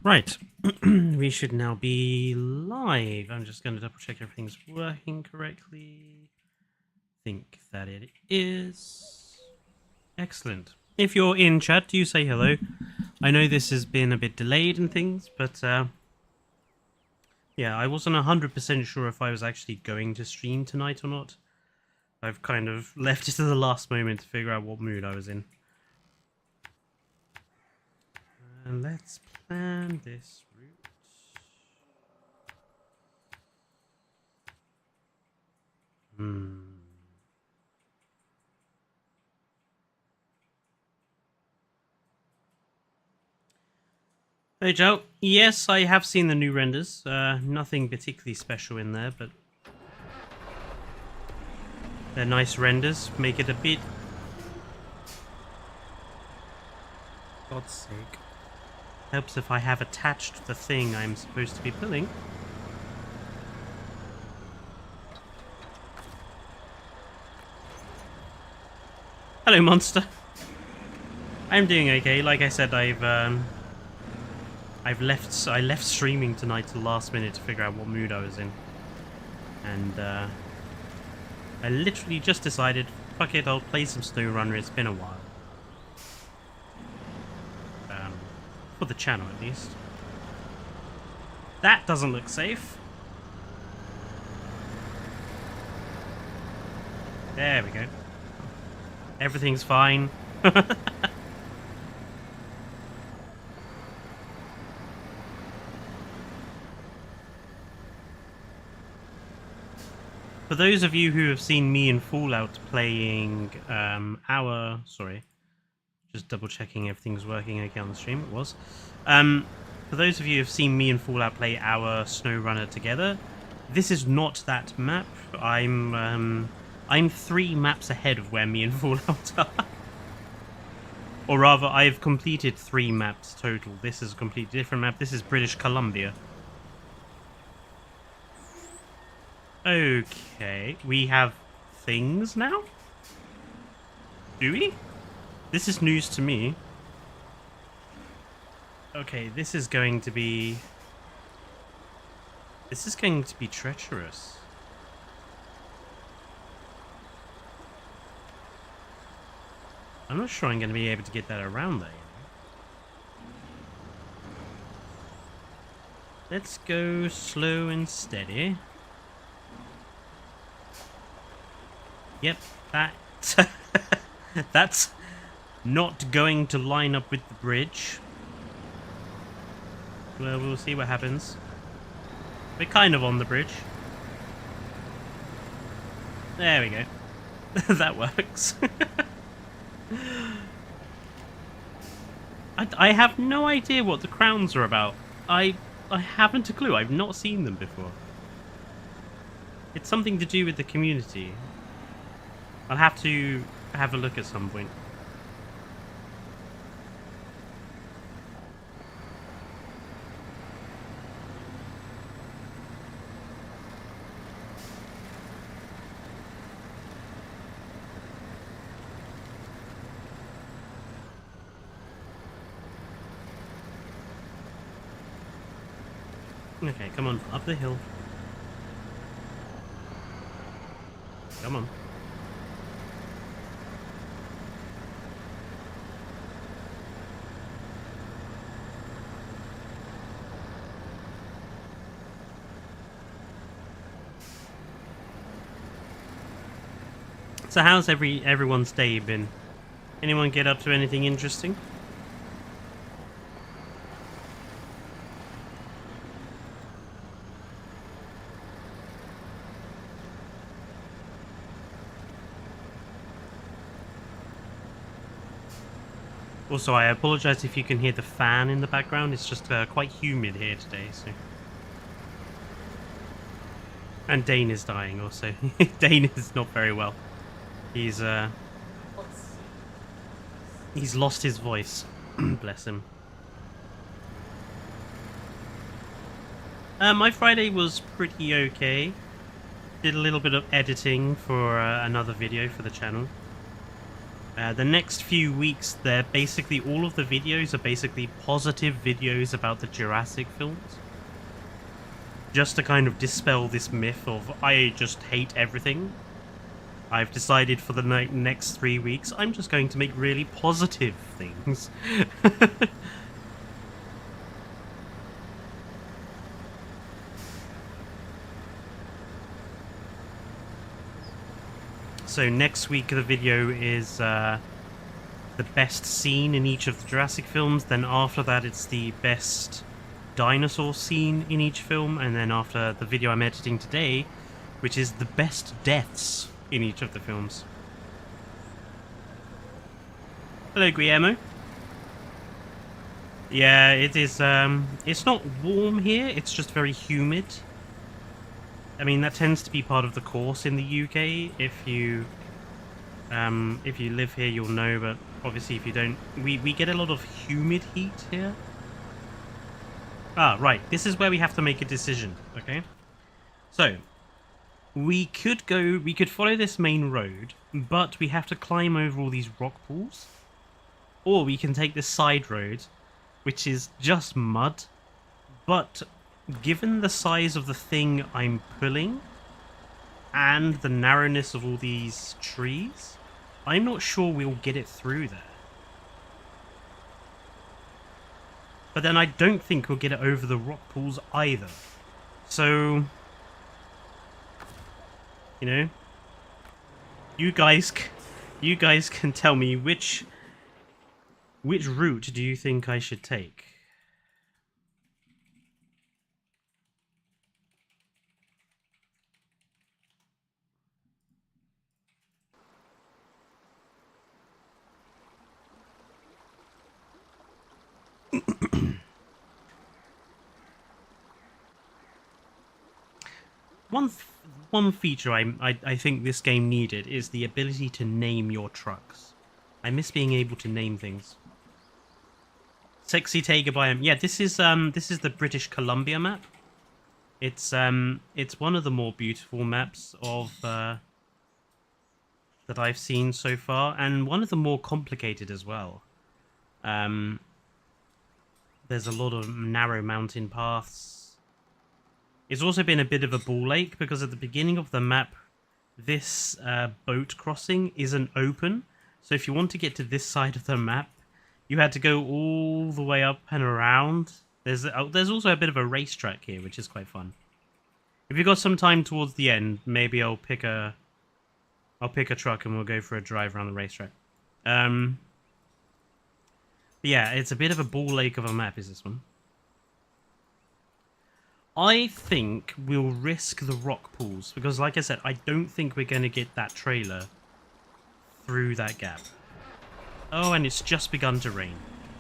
Right, we should now be live. I'm just going to double check everything's working correctly. Think that it is. Excellent. If you're in chat, do say hello. I know this has been a bit delayed and things, but yeah, I wasn't 100% sure if I was actually going to stream tonight or not. I've kind of left it to the last moment to figure out what mood I was in. And let's plan this route. Hey Joe, yes, I have seen the new renders. Nothing particularly special in there, but they're nice renders. Make it a bit... God's sake. Helps if I have attached the thing I'm supposed to be pulling. Hello, monster. I'm doing okay. Like I said, I left streaming tonight till last minute to figure out what mood I was in, and I literally just decided, fuck it, I'll play some Snowrunner. It's been a while, for the channel at least. That doesn't look safe. There we go. Everything's fine. For those of you who have seen me in Fallout playing sorry, just double checking everything's working okay on the stream, it was. For those of you who have seen me in Fallout play our Snowrunner together, this is not that map. I'm 3 maps ahead of where me and Fallout are. Or rather, I've completed 3 maps total. This is a completely different map. This is British Columbia. Okay, we have things now? Do we? This is news to me. Okay, this is going to be treacherous. I'm not sure I'm going to be able to get that around there. Let's go slow and steady. Yep, that's not going to line up with the bridge. Well, we'll see what happens. We're kind of on the bridge. There we go. That works. I have no idea what the crowns are about. I haven't a clue. I've not seen them before. It's something to do with the community. I'll have to have a look at some point. Okay, come on, up the hill. Come on. So how's everyone's day been? Anyone get up to anything interesting? Also, I apologize if you can hear the fan in the background. It's just quite humid here today, so. And Dane is dying also. Dane is not very well. He's lost his voice. Bless him. My Friday was pretty okay. Did a little bit of editing for another video for the channel. The next few weeks, they're basically, all of the videos are basically positive videos about the Jurassic films. Just to kind of dispel this myth of, I just hate everything. I've decided for the next 3 weeks, I'm just going to make really positive things. So next week the video is the best scene in each of the Jurassic films. Then after that it's the best dinosaur scene in each film. And then after the video I'm editing today, which is the best deaths in each of the films. Hello, Guillermo. Yeah, it is, it's not warm here, it's just very humid. I mean, that tends to be part of the course in the UK. If you live here, you'll know, but obviously if you don't, we get a lot of humid heat here. Ah, right, this is where we have to make a decision, okay? So, we could follow this main road, but we have to climb over all these rock pools. Or we can take this side road, which is just mud, but given the size of the thing I'm pulling and the narrowness of all these trees, I'm not sure we'll get it through there. But then I don't think we'll get it over the rock pools either. So, you know, you guys can tell me which route do you think I should take? One feature I think this game needed is the ability to name your trucks. I miss being able to name things. Sexy Tiger biome. Yeah, this is the British Columbia map. It's one of the more beautiful maps of that I've seen so far, and one of the more complicated as well. There's a lot of narrow mountain paths. It's also been a bit of a ball ache because at the beginning of the map, this boat crossing isn't open. So if you want to get to this side of the map, you had to go all the way up and around. There's also a bit of a racetrack here, which is quite fun. If you've got some time towards the end, maybe I'll pick a truck and we'll go for a drive around the racetrack. But yeah, it's a bit of a ball ache of a map, is this one. I think we'll risk the rock pools, because like I said, I don't think we're going to get that trailer through that gap. Oh, and it's just begun to rain.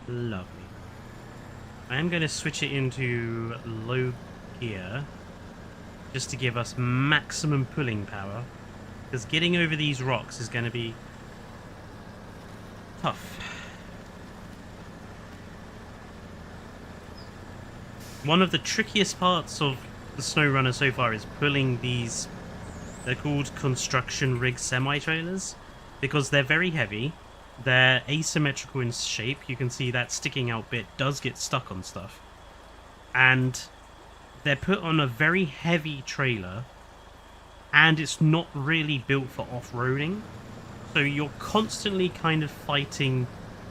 Lovely. I am going to switch it into low gear, just to give us maximum pulling power, because getting over these rocks is going to be tough. One of the trickiest parts of the Snowrunner so far is pulling these, they're called construction rig semi-trailers, because they're very heavy, they're asymmetrical in shape. You can see that sticking out bit does get stuck on stuff. And they're put on a very heavy trailer, and it's not really built for off-roading. So you're constantly kind of fighting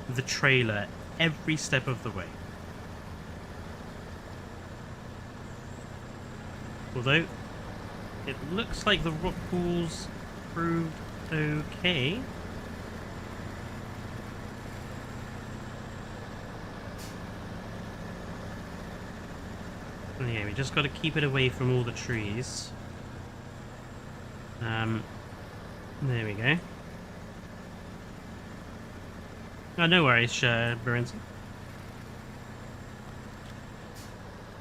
the trailer every step of the way. Although, it looks like the rock pools proved okay. Yeah, we just got to keep it away from all the trees. There we go. Oh, no worries, Barenzi.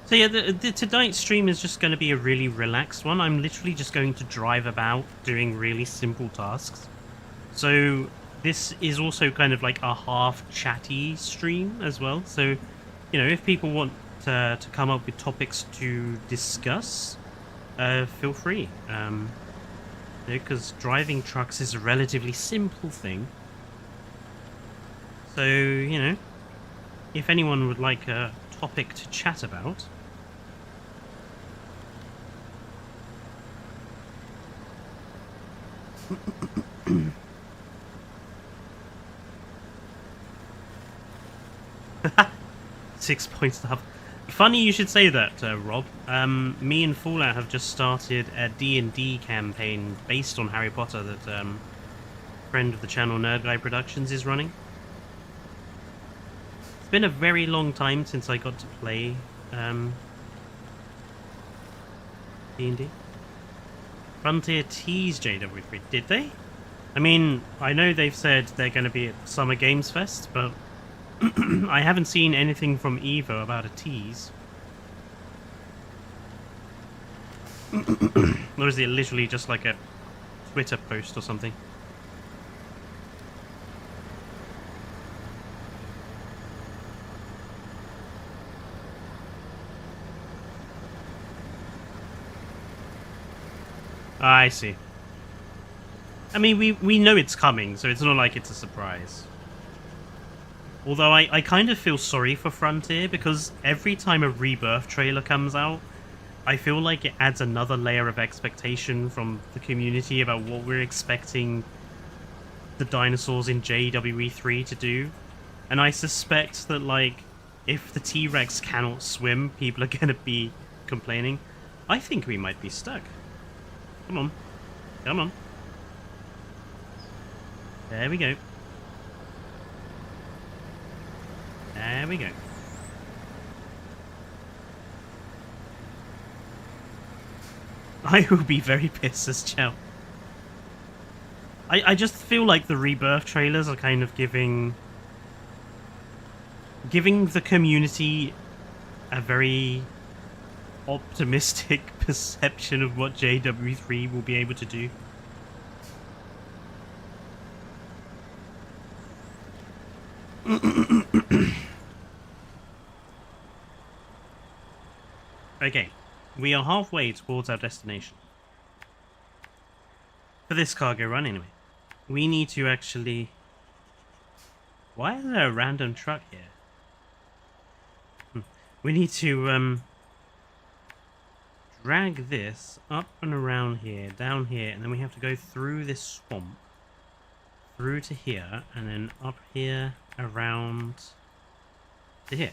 So yeah, tonight's stream is just going to be a really relaxed one. I'm literally just going to drive about doing really simple tasks. So this is also kind of like a half chatty stream as well. So, you know, if people want to come up with topics to discuss, feel free. Because driving trucks is a relatively simple thing. So, you know, if anyone would like a topic to chat about... $6 points to have. Funny you should say that, Rob. Me and Fallout have just started a D&D campaign based on Harry Potter that friend of the channel Nerd Guy Productions is running. It's been a very long time since I got to play D&D. Frontier teased JW3, did they? I mean, I know they've said they're going to be at Summer Games Fest, but I haven't seen anything from Evo about a tease. Or is it literally just like a Twitter post or something? I see. I mean, we know it's coming, so it's not like it's a surprise. Although I kind of feel sorry for Frontier, because every time a Rebirth trailer comes out, I feel like it adds another layer of expectation from the community about what we're expecting the dinosaurs in JWE3 to do. And I suspect that, like, if the T-Rex cannot swim, people are going to be complaining. I think we might be stuck. Come on. Come on. There we go. There we go. I will be very pissed as Chell. I just feel like the Rebirth trailers are kind of giving the community a very optimistic perception of what JW3 will be able to do. Okay, we are halfway towards our destination. For this cargo run, anyway. We need to actually... Why is there a random truck here? We need to, drag this up and around here, down here, and then we have to go through this swamp, through to here, and then up here, around to here.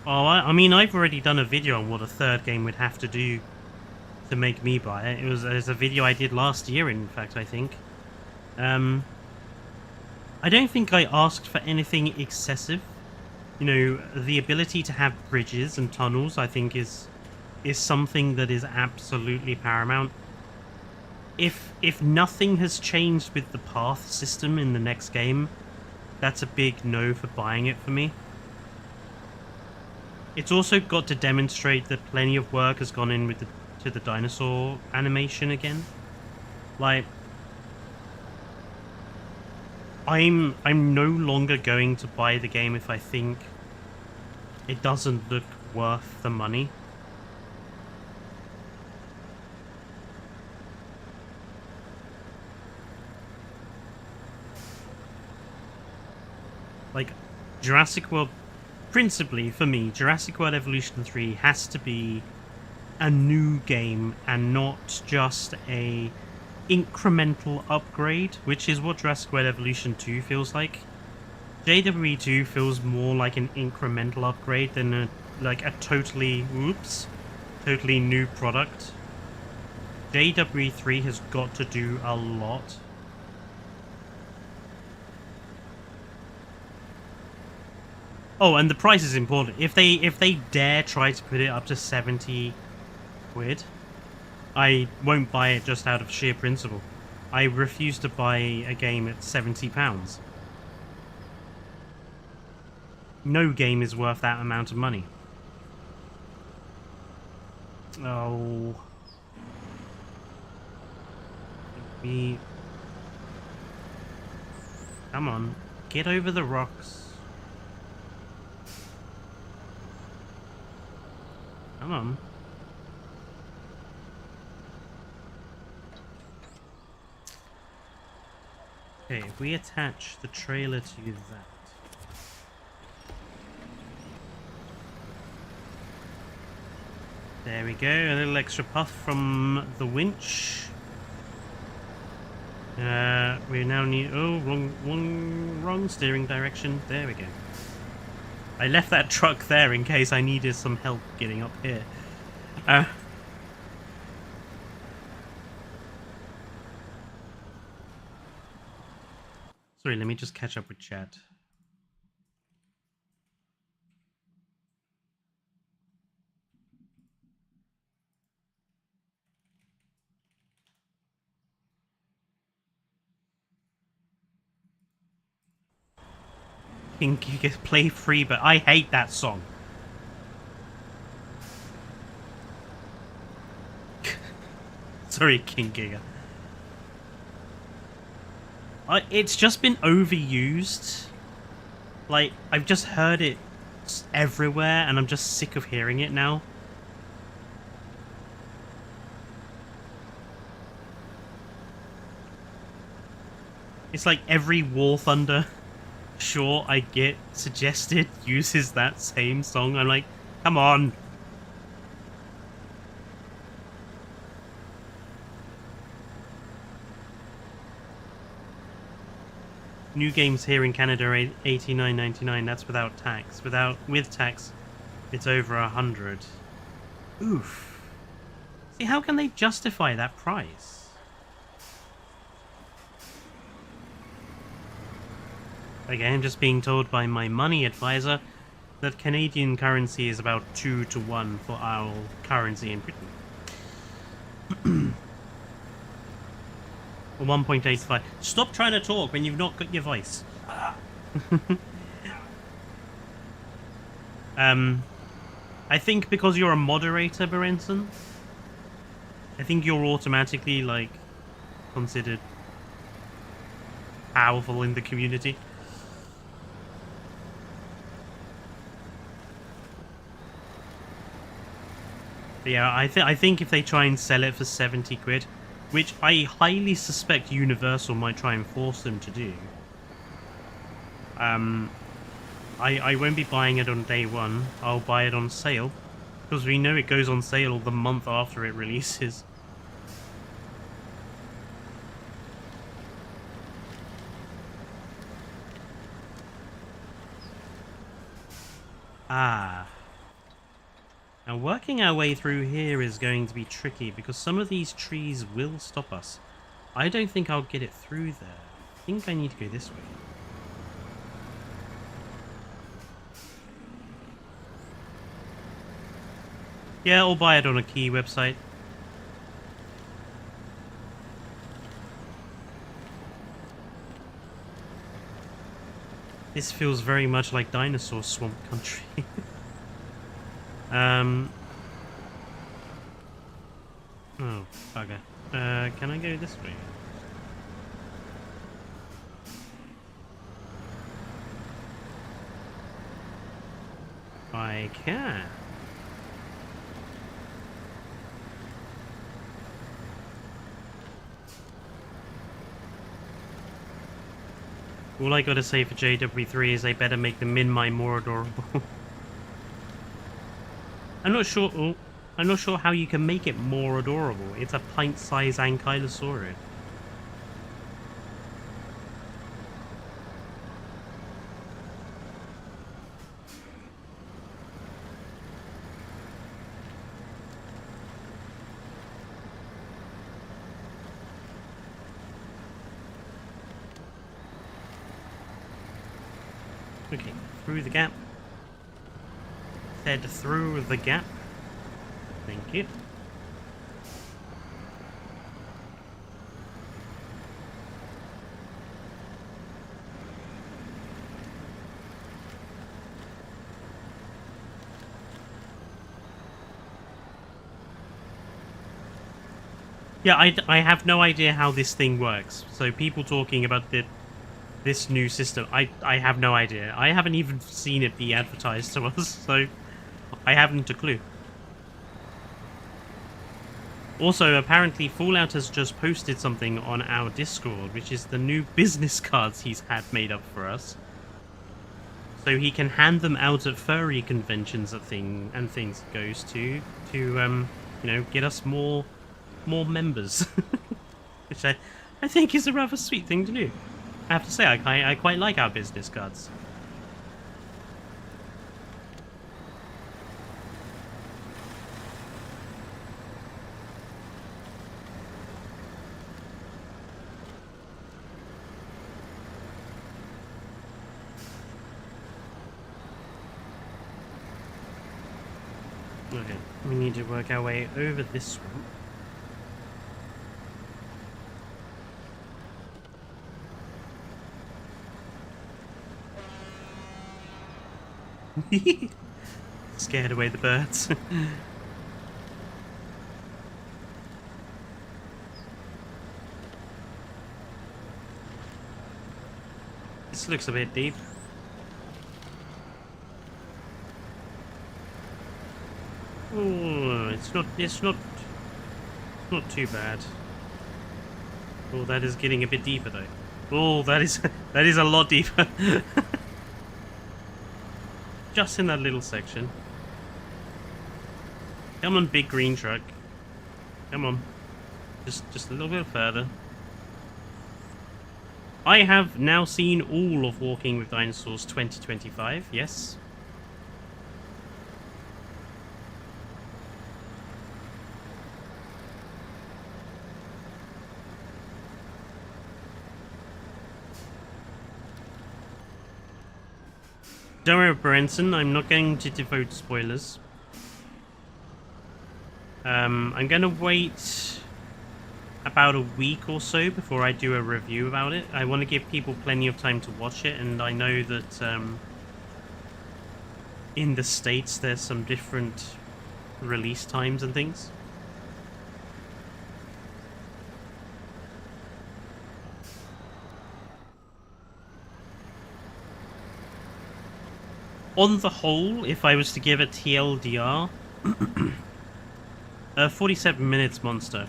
Oh, I mean, I've already done a video on what a third game would have to do to make me buy it. It was a video I did last year, in fact, I think. I don't think I asked for anything excessive. You know, the ability to have bridges and tunnels, I think, is something that is absolutely paramount. If nothing has changed with the path system in the next game, that's a big no for buying it for me. It's also got to demonstrate that plenty of work has gone in with to the dinosaur animation again. Like, I'm no longer going to buy the game if I think it doesn't look worth the money. Like, Jurassic World, principally for me, Jurassic World Evolution 3 has to be a new game and not just a incremental upgrade, which is what Jurassic World Evolution 2 feels like. JWE 2 feels more like an incremental upgrade than a totally new product. JWE 3 has got to do a lot. Oh, and the price is important. If they dare try to put it up to 70 quid, I won't buy it just out of sheer principle. I refuse to buy a game at £70. No game is worth that amount of money. Oh. Come on. Get over the rocks. Come on. Okay, if we attach the trailer to that. There we go, a little extra puff from the winch. We now need... Oh, wrong steering direction. There we go. I left that truck there in case I needed some help getting up here. Sorry, let me just catch up with chat. King Giga play free, but I hate that song. Sorry, King Giga. It's just been overused. Like, I've just heard it everywhere, and I'm just sick of hearing it now. It's like every War Thunder short I get suggested uses that same song. I'm like, come on. New games here in Canada are $89.99. That's without tax. With tax, it's over 100. Oof. See, how can they justify that price? Again, I'm just being told by my money advisor that Canadian currency is about 2 to 1 for our currency in Britain. Or 1.85. Stop trying to talk when you've not got your voice. I think because you're a moderator, Berenson, I think you're automatically, like, considered powerful in the community. But yeah, I think if they try and sell it for 70 quid, which I highly suspect Universal might try and force them to do, I won't be buying it on day one. I'll buy it on sale, because we know it goes on sale the month after it releases. Ah. Now, working our way through here is going to be tricky because some of these trees will stop us. I don't think I'll get it through there. I think I need to go this way. Yeah, I'll buy it on a key website. This feels very much like Dinosaur Swamp Country. Oh, bugger. Can I go this way? I can. All I gotta say for JW3 is they better make the Minmi more adorable. I'm not sure how you can make it more adorable. It's a pint-sized ankylosaurid. Okay, through the gap. Head through the gap. Thank you. Yeah, I have no idea how this thing works. So people talking about this new system, I have no idea. I haven't even seen it be advertised to us, so I haven't a clue. Also, apparently, Fallout has just posted something on our Discord, which is the new business cards he's had made up for us. So he can hand them out at furry conventions and things he goes to you know, get us more members. Which I think is a rather sweet thing to do. I have to say, I quite like our business cards. Okay, we need to work our way over this one. Scared away the birds. This looks a bit deep. Oh, it's not too bad. Oh, that is getting a bit deeper though. Oh, that is a lot deeper. Just in that little section. Come on, big green truck. Come on. Just a little bit further. I have now seen all of Walking with Dinosaurs 2025, yes. Don't worry, Branson, I'm not going to devote spoilers. I'm going to wait about a week or so before I do a review about it. I want to give people plenty of time to watch it, and I know that in the States there's some different release times and things. On the whole, if I was to give a TLDR, 47 minutes monster.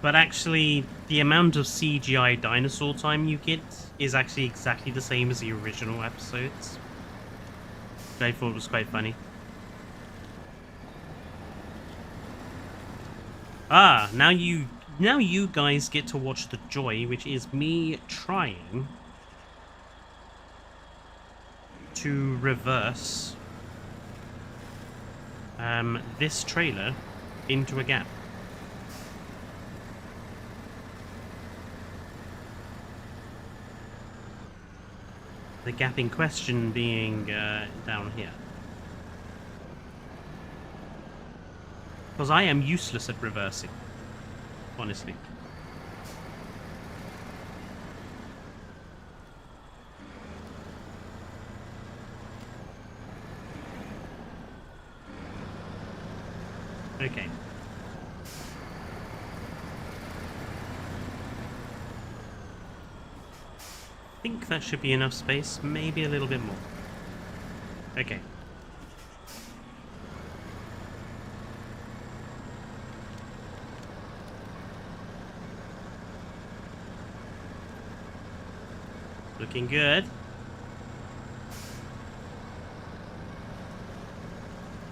But actually, the amount of CGI dinosaur time you get is actually exactly the same as the original episodes. Which I thought was quite funny. Ah, now you guys get to watch the joy, which is me trying to reverse this trailer into a gap. The gap in question being down here. Because I am useless at reversing, honestly. Okay. I think that should be enough space, maybe a little bit more. Okay. Looking good.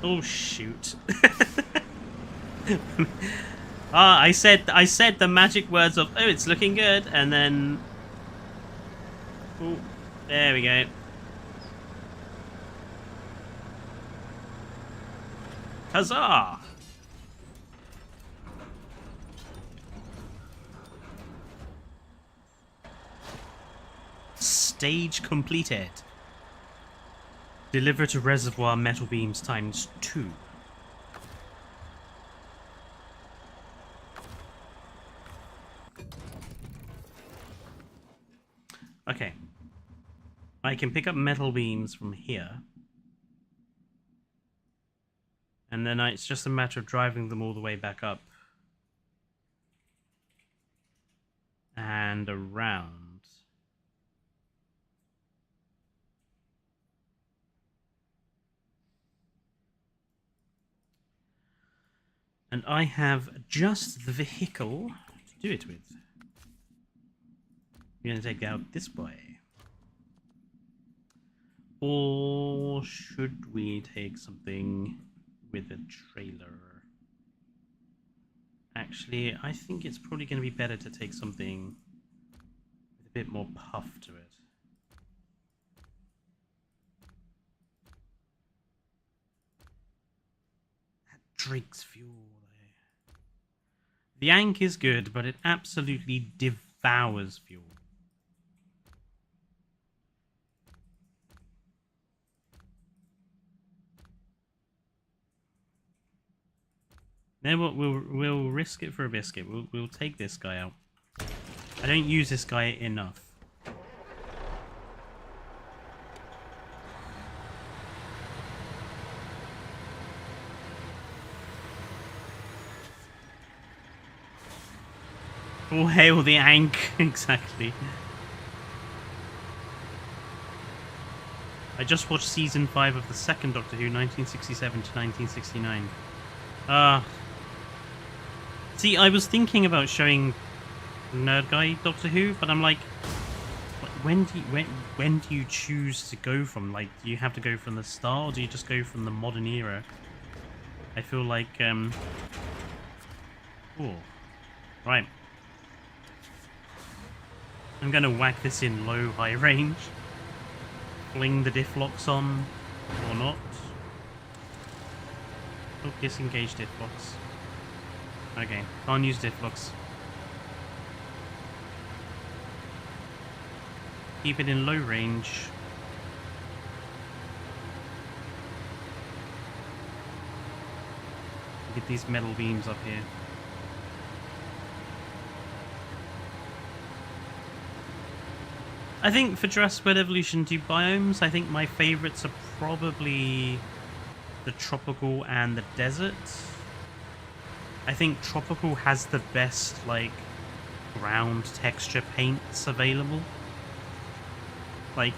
Oh shoot. I said the magic words of, oh, it's looking good, and then ooh, there we go. Huzzah! Stage completed. Deliver to reservoir metal beams times 2. Okay. I can pick up metal beams from here. And then it's just a matter of driving them all the way back up. And around. And I have just the vehicle to do it with. We're going to take out this boy. Or should we take something with a trailer? Actually, I think it's probably going to be better to take something with a bit more puff to it. That Drake's fuel. The Ankh is good, but it absolutely devours fuel. Then we'll risk it for a biscuit. We'll take this guy out. I don't use this guy enough. All hail the Ankh, exactly. I just watched season 5 of the second Doctor Who, 1967 to 1969. See, I was thinking about showing Nerd Guy Doctor Who, but I'm like, when do you choose to go from? Like, do you have to go from the start, or do you just go from the modern era? I feel like, oh, right. I'm gonna whack this in low-high range. Fling the diff locks on, or not. Oh, disengage diff locks. Okay, can't use diff locks. Keep it in low range. Get these metal beams up here. I think for Jurassic World Evolution 2 biomes, I think my favourites are probably the tropical and the desert. I think tropical has the best, like, ground texture paints available. Like,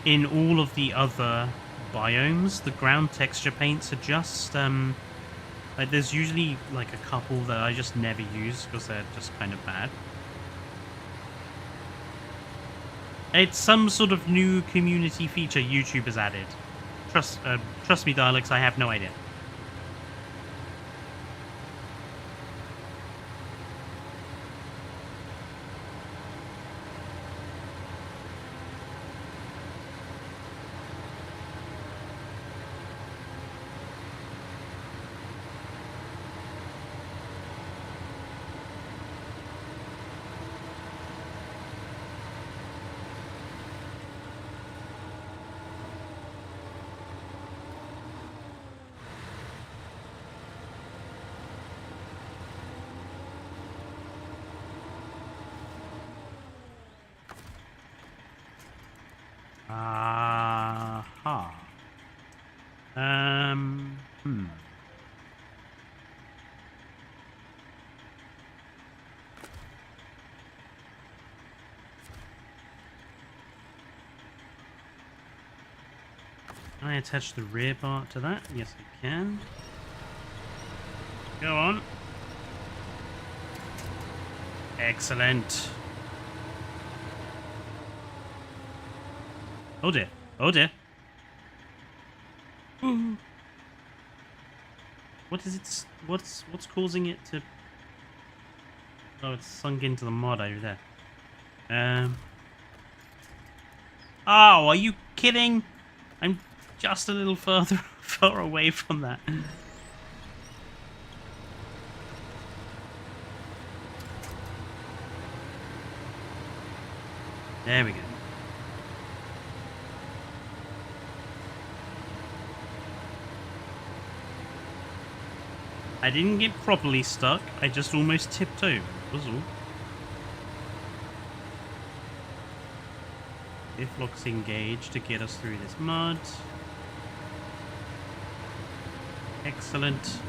in all of the other biomes, the ground texture paints are just, like, there's usually, like, a couple that I just never use because they're just kind of bad. It's some sort of new community feature YouTube has added. Trust me, Daleks, I have no idea. Aha. Can I attach the rear bar to that? Yes, I can. Go on. Excellent. Oh dear. Oh dear. Ooh. What is it? What's causing it to... Oh, it's sunk into the mud over there. Oh, are you kidding? I'm just a little far away from that. There we go. I didn't get properly stuck, I just almost tipped over, was all. Diff locks engaged to get us through this mud. Excellent.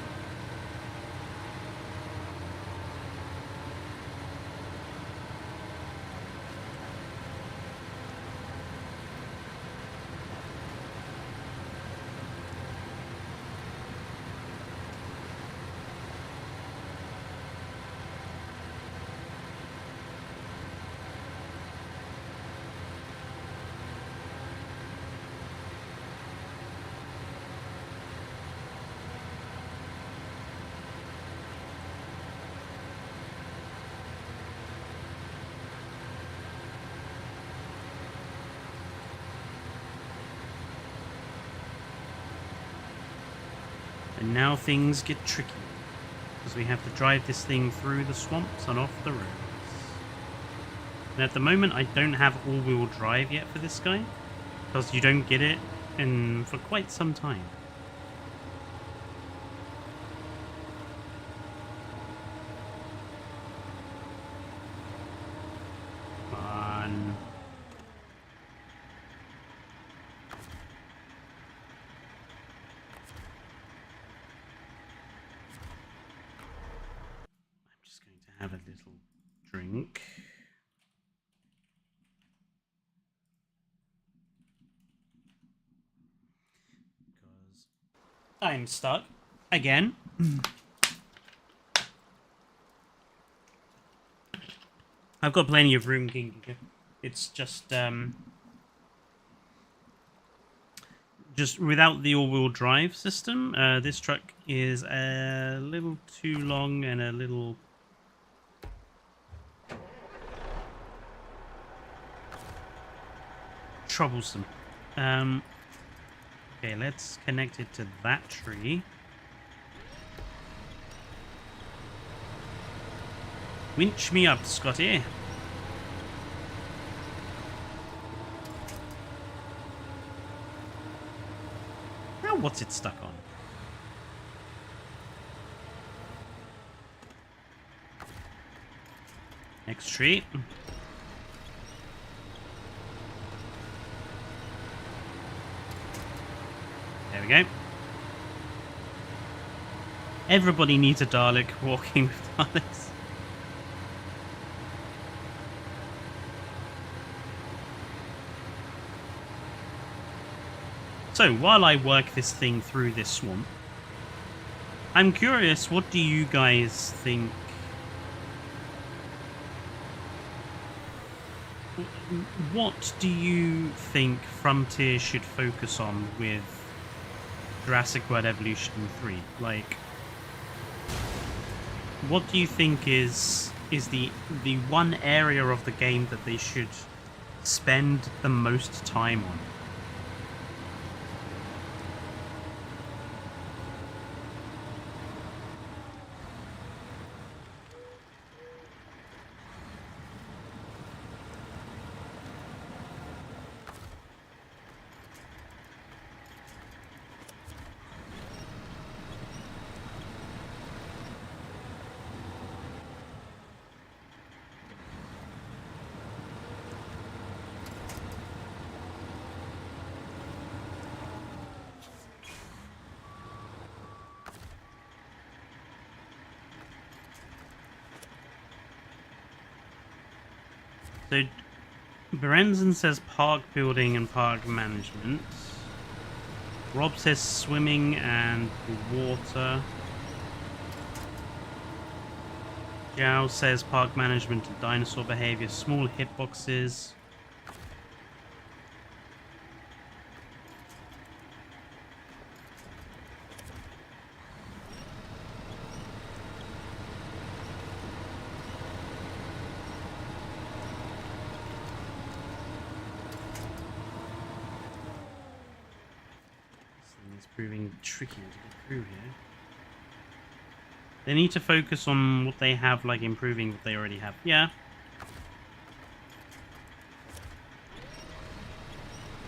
And now things get tricky, because we have to drive this thing through the swamps and off the roads. And at the moment, I don't have all-wheel drive yet for this guy, because you don't get it for quite some time. Have a little drink. Because I'm stuck again. I've got plenty of room, King. It's just without the all-wheel drive system, this truck is a little too long and a little troublesome. Okay, let's connect it to that tree. Winch me up, Scotty. Now what's it stuck on? Next tree. There we go. Everybody needs a Dalek walking with Daleks. So, while I work this thing through this swamp, I'm curious, what do you guys think? What do you think Frontier should focus on with Jurassic World Evolution 3? Like, what do you think is the one area of the game that they should spend the most time on? So, Berenzen says park building and park management. Rob says swimming and water. Zhao says park management and dinosaur behavior, small hitboxes. It's proving tricky to get through here. They need to focus on what they have, like improving what they already have. Yeah.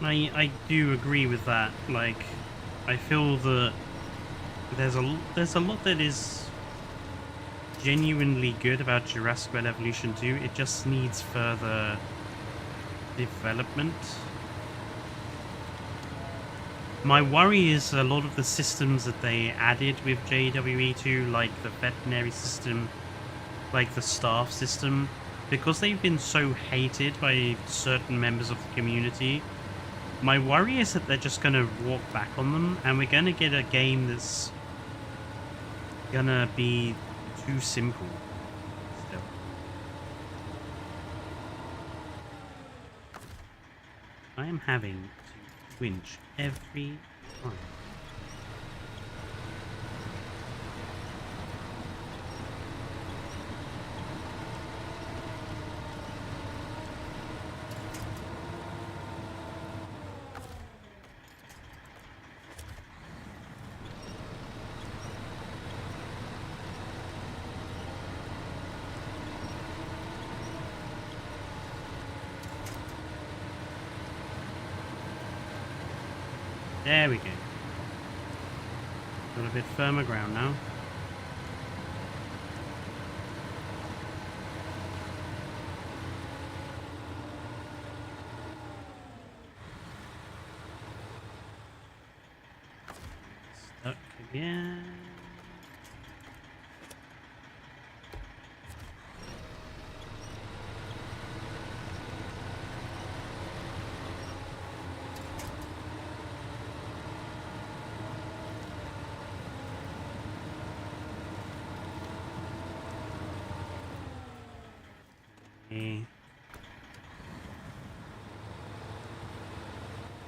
I do agree with that. Like, I feel that there's a lot that is genuinely good about Jurassic World Evolution 2. It just needs further development. My worry is a lot of the systems that they added with JWE2, like the veterinary system, like the staff system, because they've been so hated by certain members of the community, my worry is that they're just going to walk back on them, and we're going to get a game that's going to be too simple still. I am having to winch every time. There we go. Got a bit firmer ground now. Stuck again.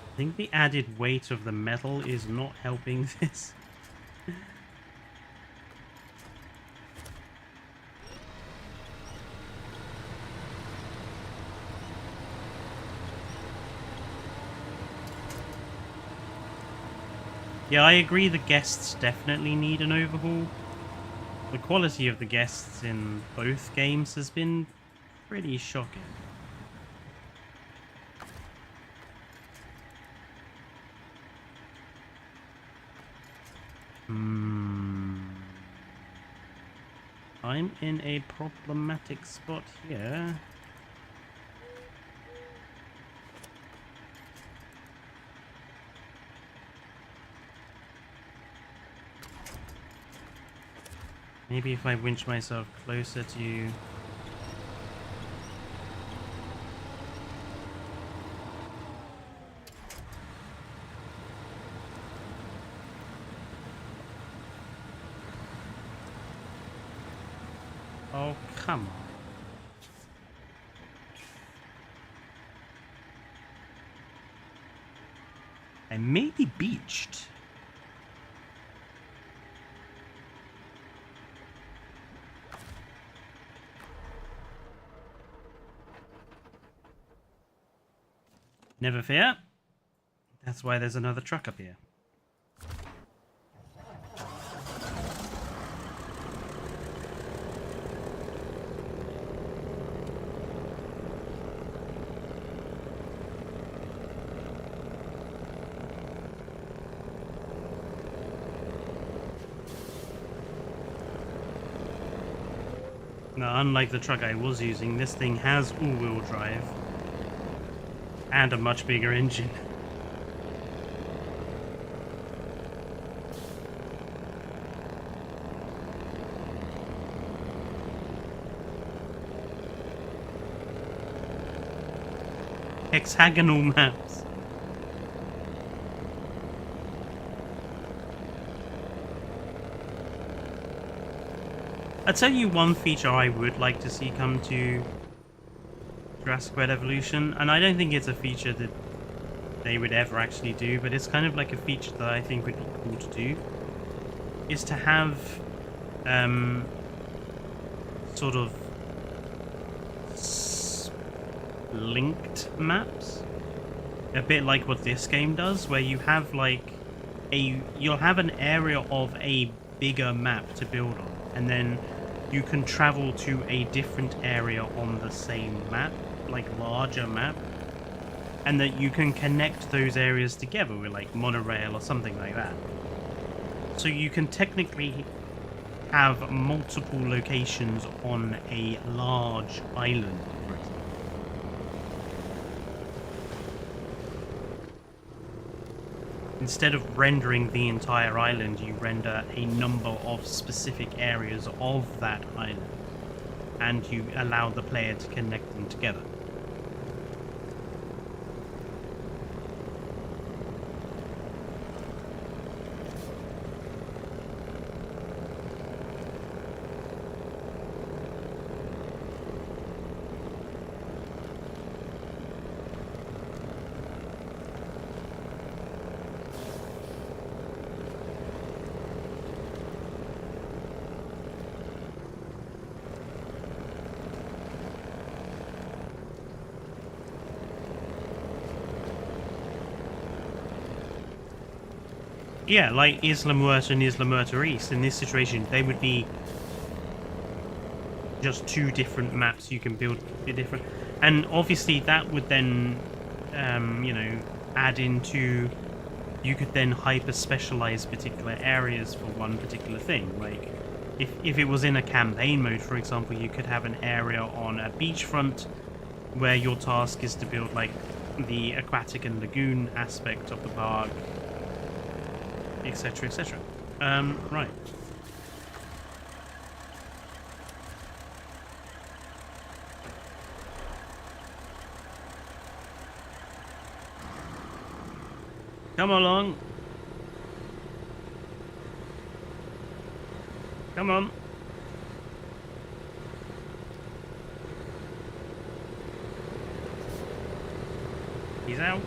I think the added weight of the metal is not helping this. Yeah, I agree the guests definitely need an overhaul. The quality of the guests in both games has been pretty shocking. I'm in a problematic spot here. Maybe if I winch myself closer to you. Oh, come on. I may be beached. Never fear. That's why there's another truck up here. Now, unlike the truck I was using, this thing has all-wheel drive and a much bigger engine. Hexagonal maps. I'll tell you one feature I would like to see come to Jurassic World Evolution, and I don't think it's a feature that they would ever actually do, but it's kind of like a feature that I think would be cool to do, is to have sort of linked maps, a bit like what this game does, where you have like you'll have an area of a bigger map to build on, and then you can travel to a different area on the same map, like larger map, and that you can connect those areas together with like monorail or something like that. So you can technically have multiple locations on a large island, for example. Instead of rendering the entire island, you render a number of specific areas of that island, and you allow the player to connect them together. Yeah, like Isla Muerta and Isla Muerta East. In this situation, they would be just two different maps you can build different. And obviously that would then, you know, add into you could then hyper specialize particular areas for one particular thing. Like, if it was in a campaign mode, for example, you could have an area on a beachfront where your task is to build like the aquatic and lagoon aspect of the park, etc., etc. Right. Come along. Come on. He's out.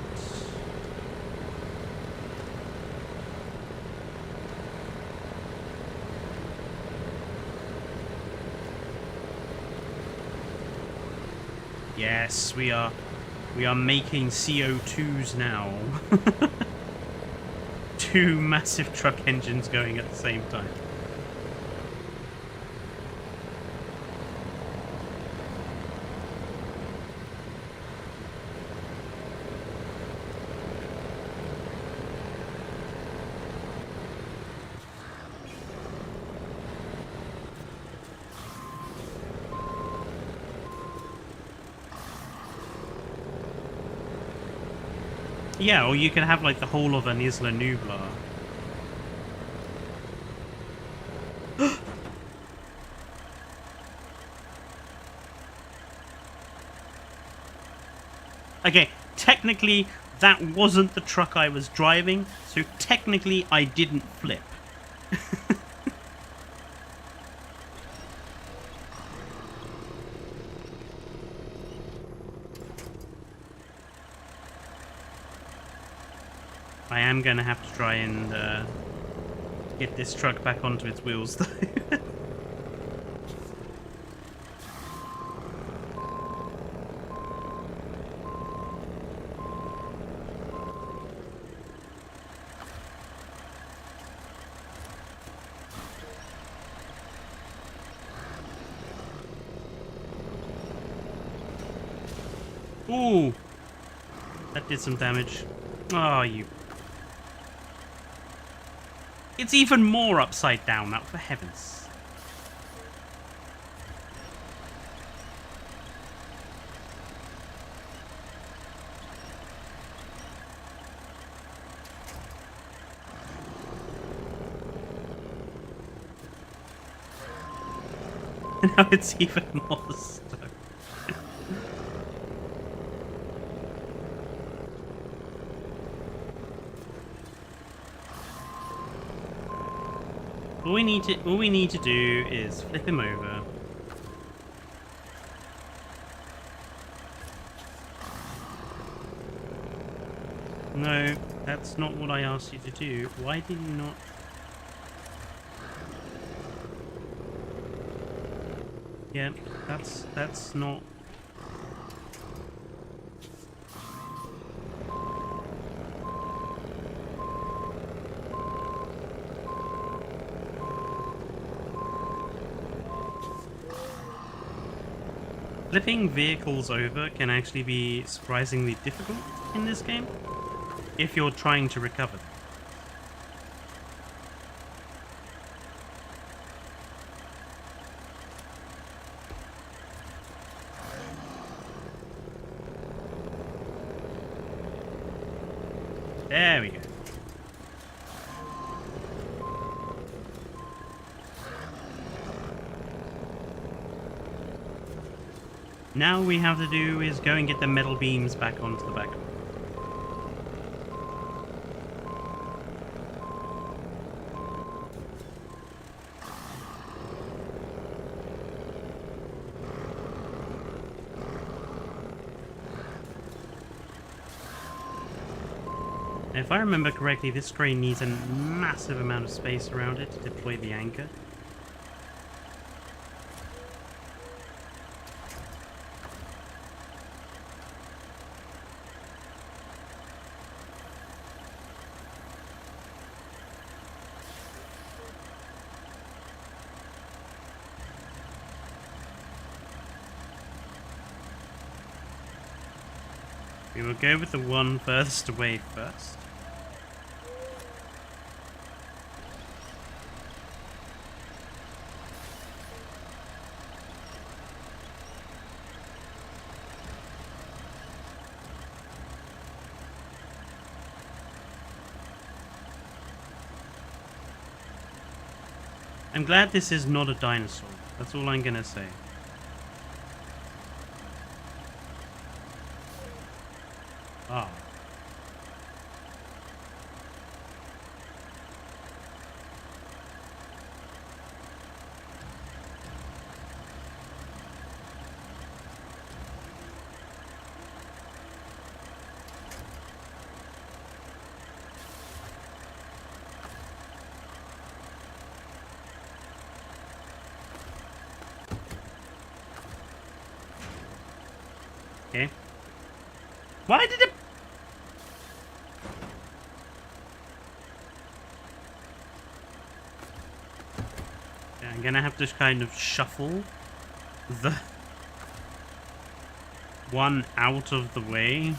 Yes, we are making CO2s now. Two massive truck engines going at the same time. Yeah, or you can have like the whole of an Isla Nublar. Okay, technically that wasn't the truck I was driving, so technically I didn't flip. I am going to have to try and get this truck back onto its wheels, though. Ooh! That did some damage. Oh, you... It's even more upside down now, for heavens. Now it's even more stuck. All we need to do is flip him over. No, that's not what I asked you to do. Why did you not? Yeah, that's not. Flipping vehicles over can actually be surprisingly difficult in this game if you're trying to recover them. There we go. Now all we have to do is go and get the metal beams back onto the back. If I remember correctly, this crane needs a massive amount of space around it to deploy the anchor. We will go with the one furthest away first. I'm glad this is not a dinosaur. That's all I'm gonna say. Ah. Okay. Why did it... Yeah, I'm gonna have to kind of shuffle the one out of the way.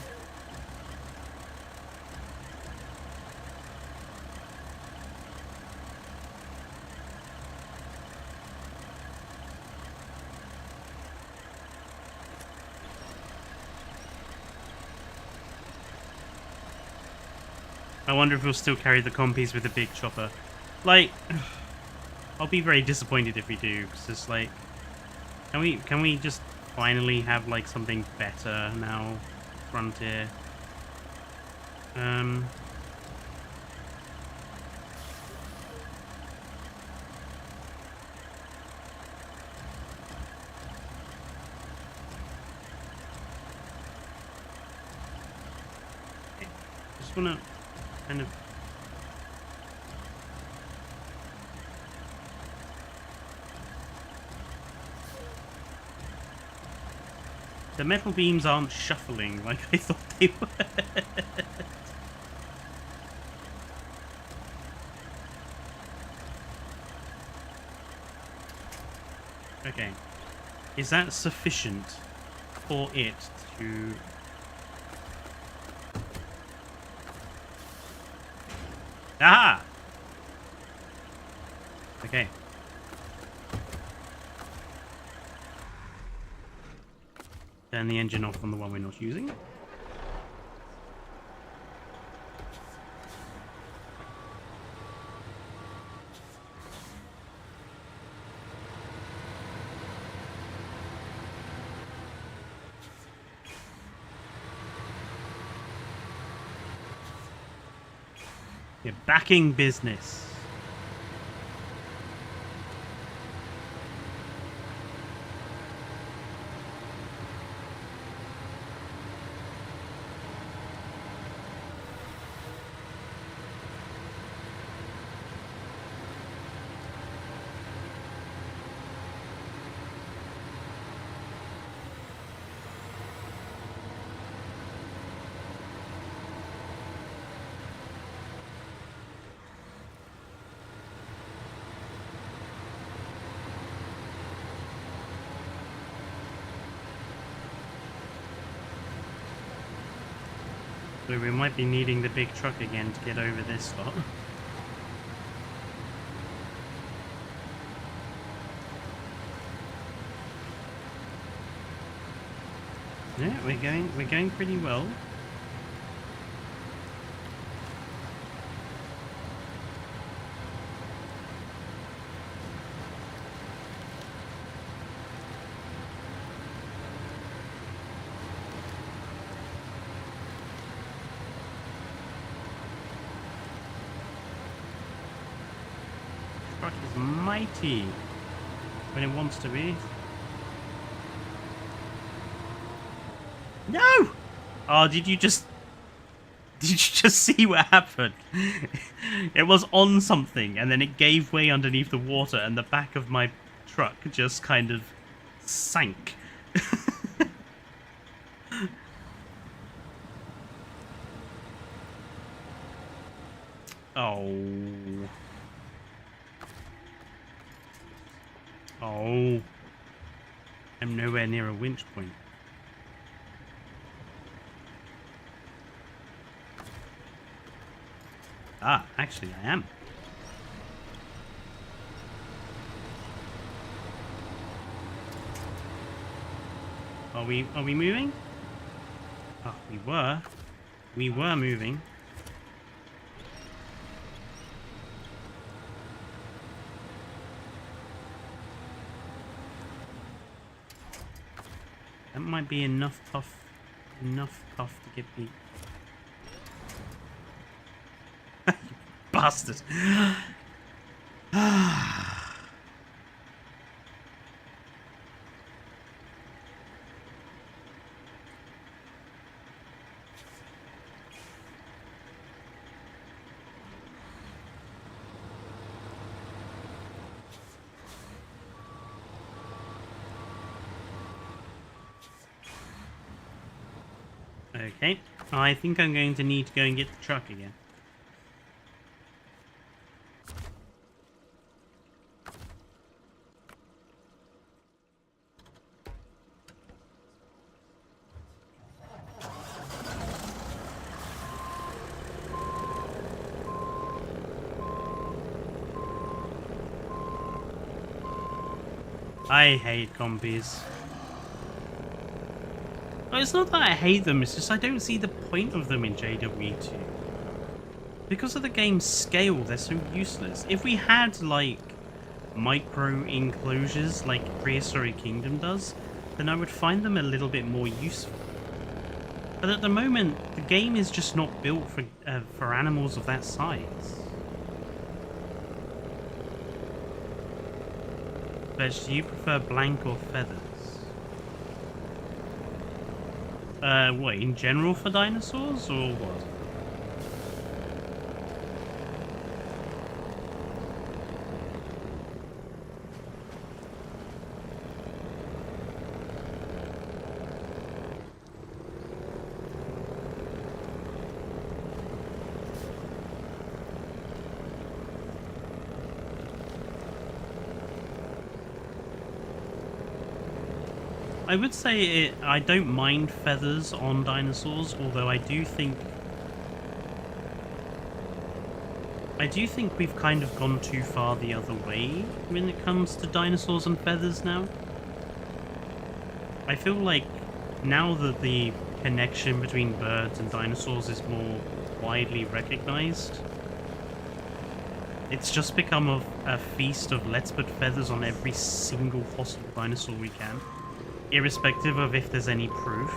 I wonder if we'll still carry the compies with the big chopper. Like, I'll be very disappointed if we do, because it's like, can we just finally have like something better now, Frontier? Just wanna kind of... The metal beams aren't shuffling like I thought they were. Okay. Is that sufficient for it to... Ah! Okay. Turn the engine off on the one we're not using. You're backing business. So we might be needing the big truck again to get over this lot. Yeah, we're going pretty well. Truck is mighty when it wants to be. No! Oh, did you just see what happened? It was on something and then it gave way underneath the water and the back of my truck just kind of sank. Oh. Oh. I'm nowhere near a winch point. Ah, actually I am. Are we moving? Oh, we were. We were moving. That might be enough puff to get me. You bastard. Okay, I think I'm going to need to go and get the truck again. I hate compies. Oh, it's not that I hate them, it's just I don't see the point of them in JW2. Because of the game's scale, they're so useless. If we had, like, micro enclosures like Prehistoric Kingdom does, then I would find them a little bit more useful. But at the moment, the game is just not built for animals of that size. Fletch, do you prefer blank or feathers? What, in general for dinosaurs, or what? I would say I don't mind feathers on dinosaurs, although I do think we've kind of gone too far the other way when it comes to dinosaurs and feathers now. I feel like now that the connection between birds and dinosaurs is more widely recognized, it's just become a feast of let's put feathers on every single possible dinosaur we can, irrespective of if there's any proof.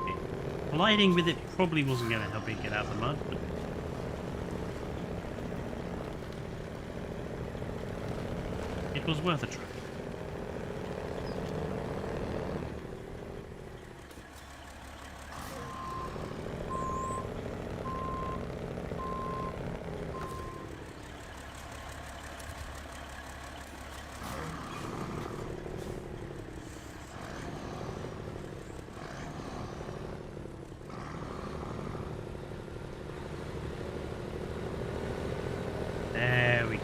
Okay. Colliding with it probably wasn't going to help it get out of the mud, but it was worth a try. There we go.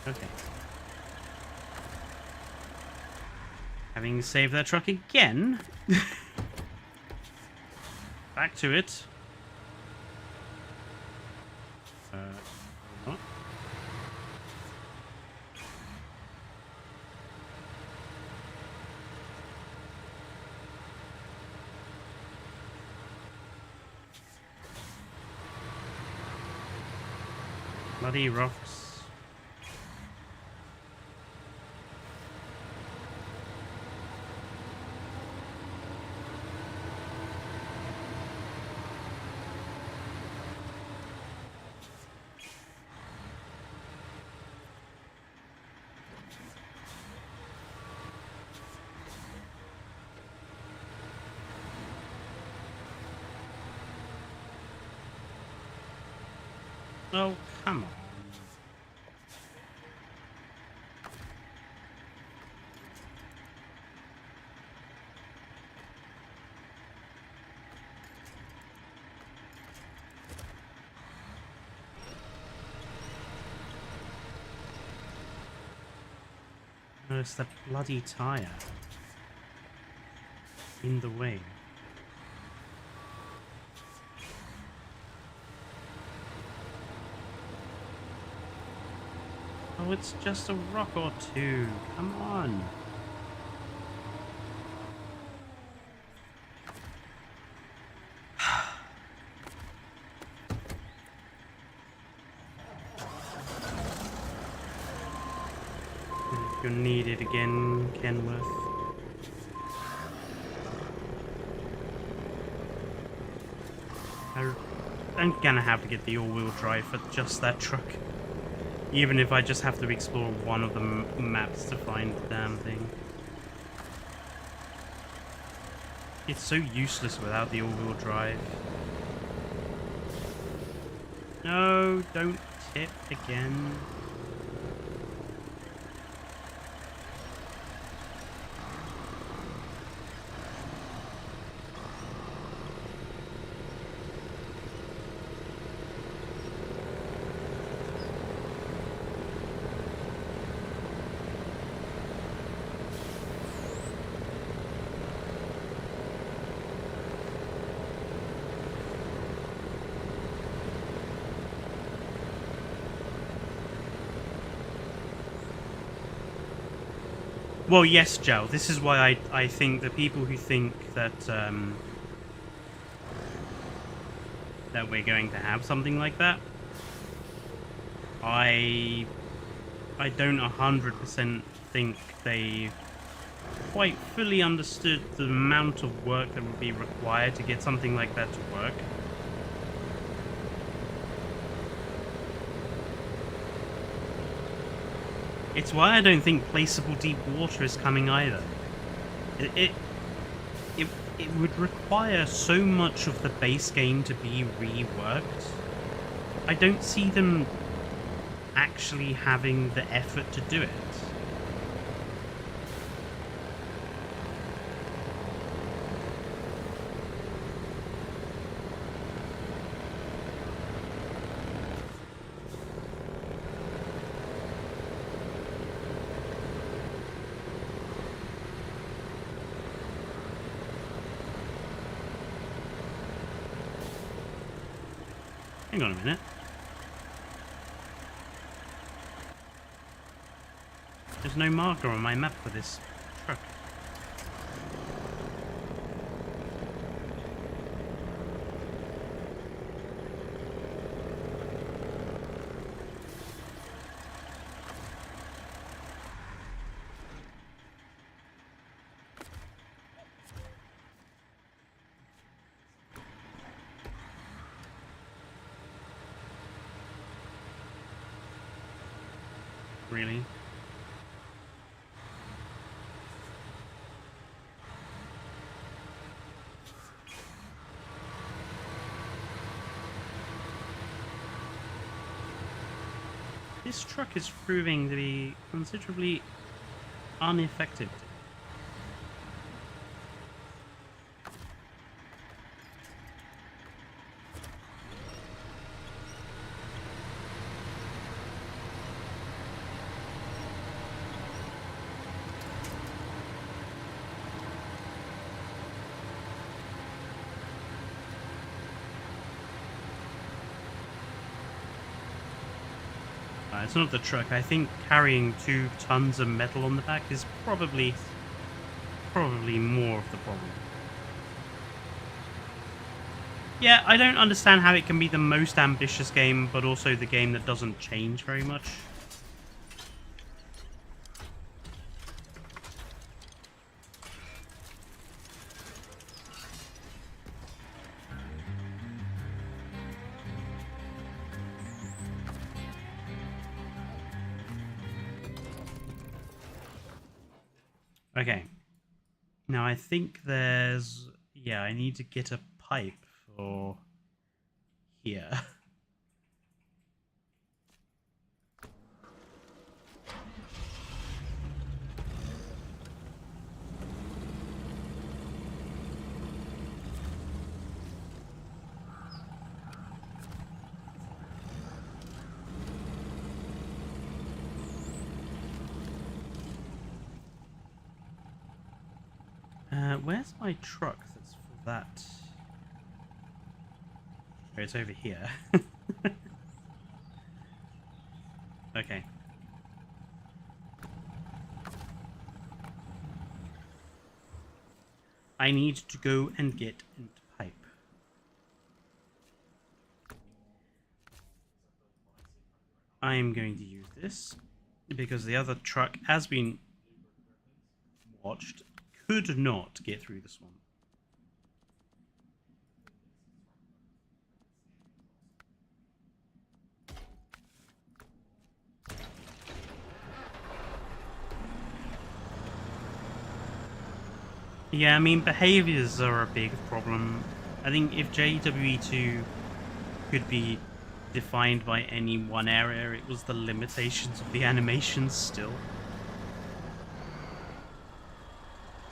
Okay. Having saved that truck again. Back to it. What? Bloody rocks. Oh, come on. Oh, it's the bloody tire in the way. Oh, it's just a rock or two. Come on. You're needed again, Kenworth. I'm gonna have to get the all-wheel drive for just that truck. Even if I just have to explore one of the maps to find the damn thing. It's so useless without the all-wheel drive. No, don't tip again. Well, yes, Joe. This is why I think the people who think that that we're going to have something like that, I don't 100% think they quite fully understood the amount of work that would be required to get something like that to work. It's why I don't think placeable deep water is coming either. It would require so much of the base game to be reworked. I don't see them actually having the effort to do it. Hang on a minute. There's no marker on my map for this truck. Really? This truck is proving to be considerably ineffective. It's not the truck. I think carrying 2 tons of metal on the back is probably more of the problem. Yeah, I don't understand how it can be the most ambitious game, but also the game that doesn't change very much. Okay. Now I think there's... Yeah, I need to get a pipe for here. Where's my truck that's for that? Oh, it's over here. Okay. I need to go and get into pipe. I am going to use this because the other truck has been watched, could not get through the swamp. Yeah, I mean, behaviors are a big problem. I think if JWE2 could be defined by any one area, it was the limitations of the animations still.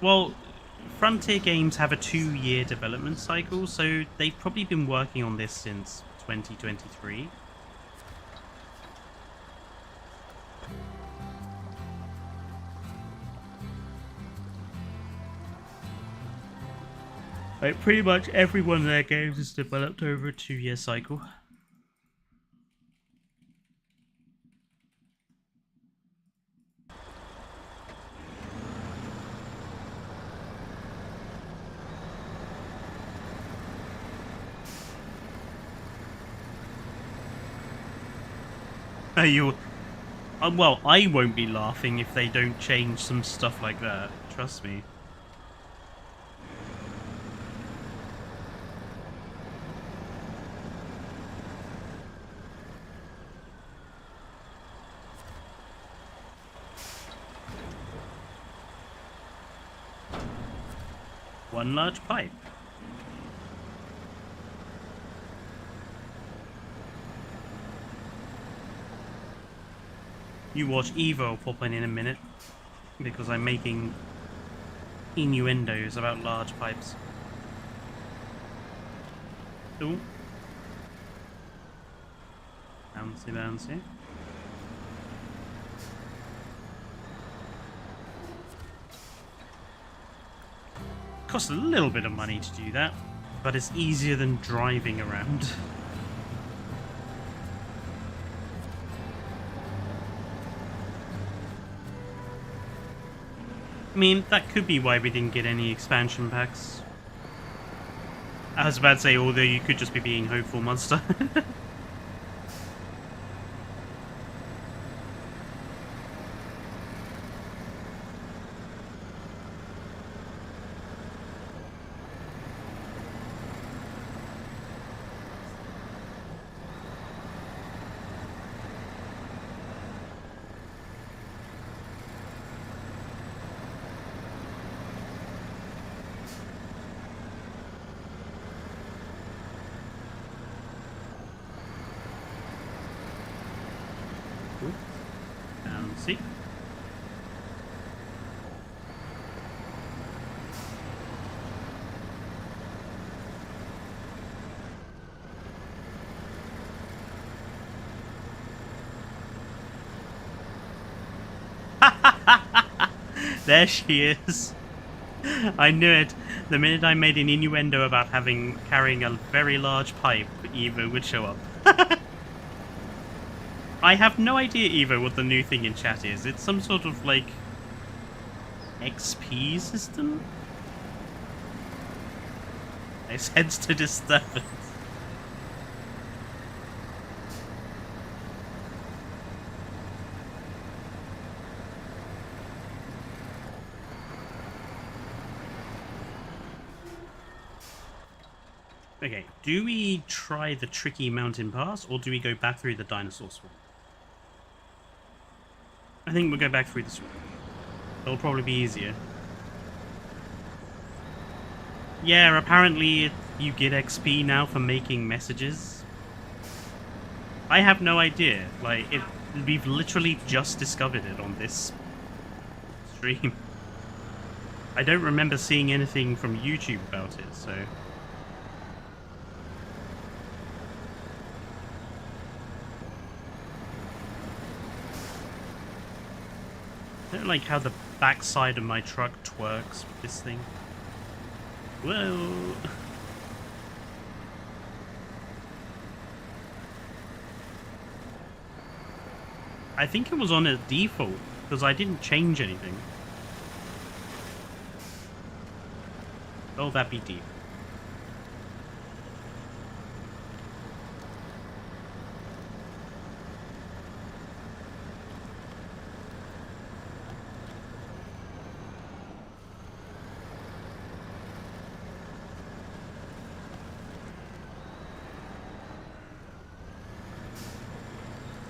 Well, Frontier games have a 2-year development cycle, so they've probably been working on this since 2023. Like, pretty much every one of their games is developed over a 2-year cycle. Are you... well, I won't be laughing if they don't change some stuff like that. Trust me. One large pipe. You watch Evo pop in a minute, because I'm making innuendos about large pipes. Ooh. Bouncy, bouncy. Costs a little bit of money to do that, but it's easier than driving around. I mean, that could be why we didn't get any expansion packs. I was about to say, although you could just be being hopeful, monster. See? There she is. I knew it. The minute I made an innuendo about carrying a very large pipe, Evo would show up. I have no idea, Evo, what the new thing in chat is. It's some sort of, like, XP system? I sense a disturbance. Okay, do we try the tricky mountain pass, or do we go back through the dinosaur swamp? I think we'll go back through the swamp. It'll probably be easier. Yeah, apparently you get XP now for making messages. I have no idea. Like, we've literally just discovered it on this stream. I don't remember seeing anything from YouTube about it, so... I don't like how the backside of my truck twerks with this thing. Whoa! I think it was on a default, because I didn't change anything. Oh, that'd be deep.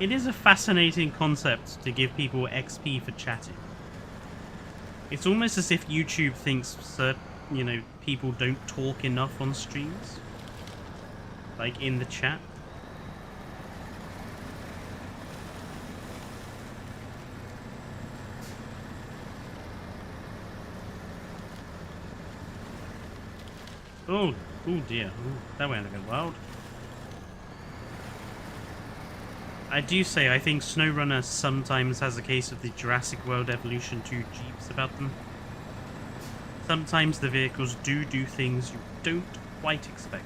It is a fascinating concept to give people XP for chatting. It's almost as if YouTube thinks people don't talk enough on streams. Like in the chat. Oh dear. Ooh, that went a bit wild. I do say, I think Snowrunner sometimes has a case of the Jurassic World Evolution 2 Jeeps about them. Sometimes the vehicles do things you don't quite expect.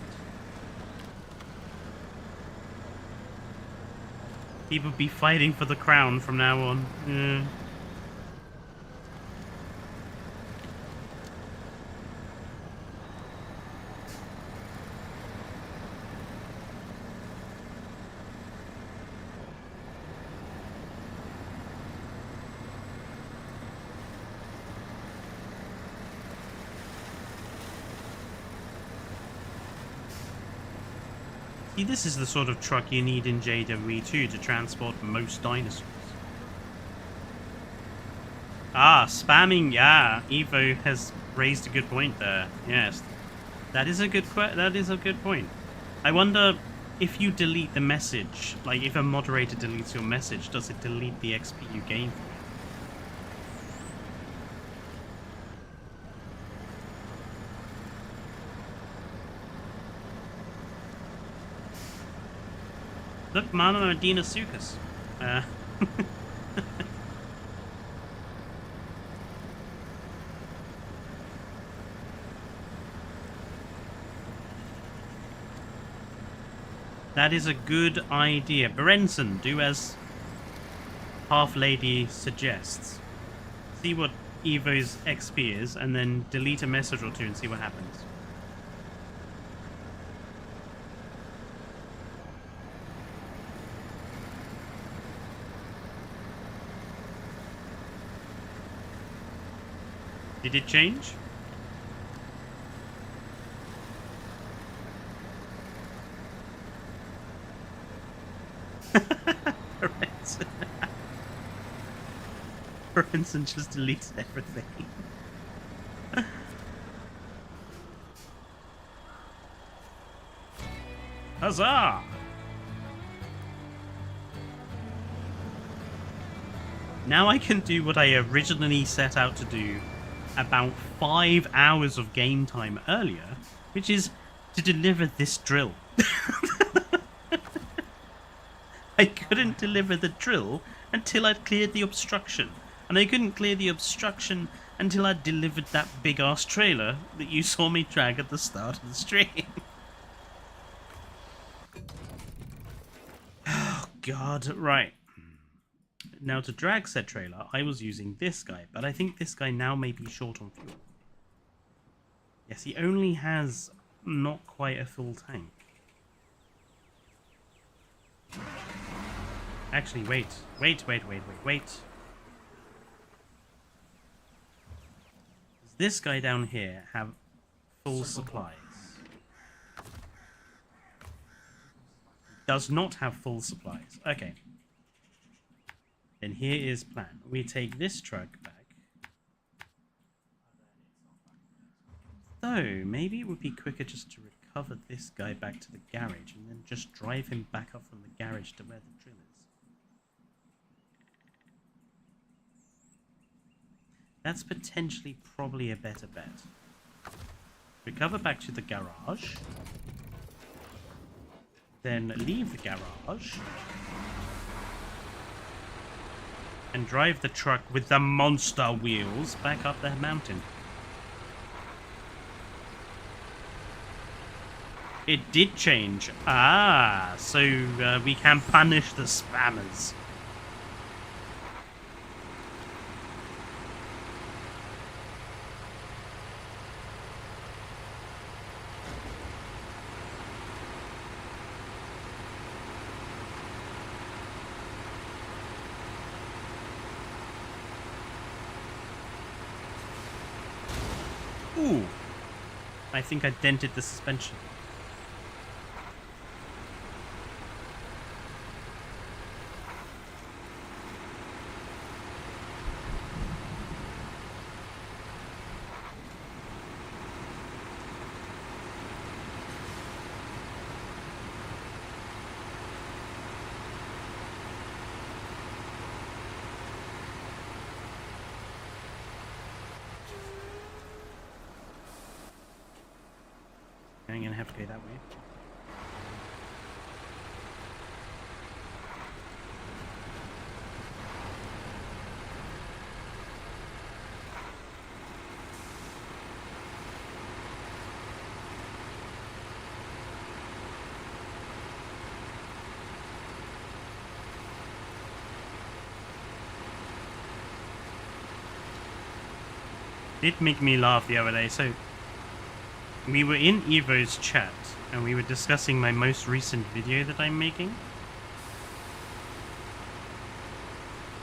People be fighting for the crown from now on. Yeah. See, this is the sort of truck you need in JW2 to transport most dinosaurs. Ah, spamming, yeah. Evo has raised a good point there. Yes. That is a good point. I wonder if you delete the message, like if a moderator deletes your message, does it delete the XP you gain from it? Look, Mama Medina Sukas. That is a good idea. Berenson, do as Half Lady suggests. See what Evo's XP is, and then delete a message or two and see what happens. Did it change? Berenson just deletes everything. Huzzah! Now I can do what I originally set out to do about 5 hours of game time earlier, which is to deliver this drill. I couldn't deliver the drill until I'd cleared the obstruction, and I couldn't clear the obstruction until I'd delivered that big-ass trailer that you saw me drag at the start of the stream. Oh god, right. Now, to drag said trailer, I was using this guy, but I think this guy now may be short on fuel. Yes, he only has not quite a full tank. Actually, wait. Does this guy down here have full supplies? Does not have full supplies. Okay. Then here is plan. We take this truck back. So, maybe it would be quicker just to recover this guy back to the garage and then just drive him back up from the garage to where the drill is. That's potentially probably a better bet. Recover back to the garage. Then leave the garage. And drive the truck with the monster wheels back up the mountain. It did change. Ah, so we can punish the spammers. Ooh. I think I dented the suspension. I'm gonna have to go that way. It made me laugh the other day. So we were in Evo's chat and we were discussing my most recent video that I'm making.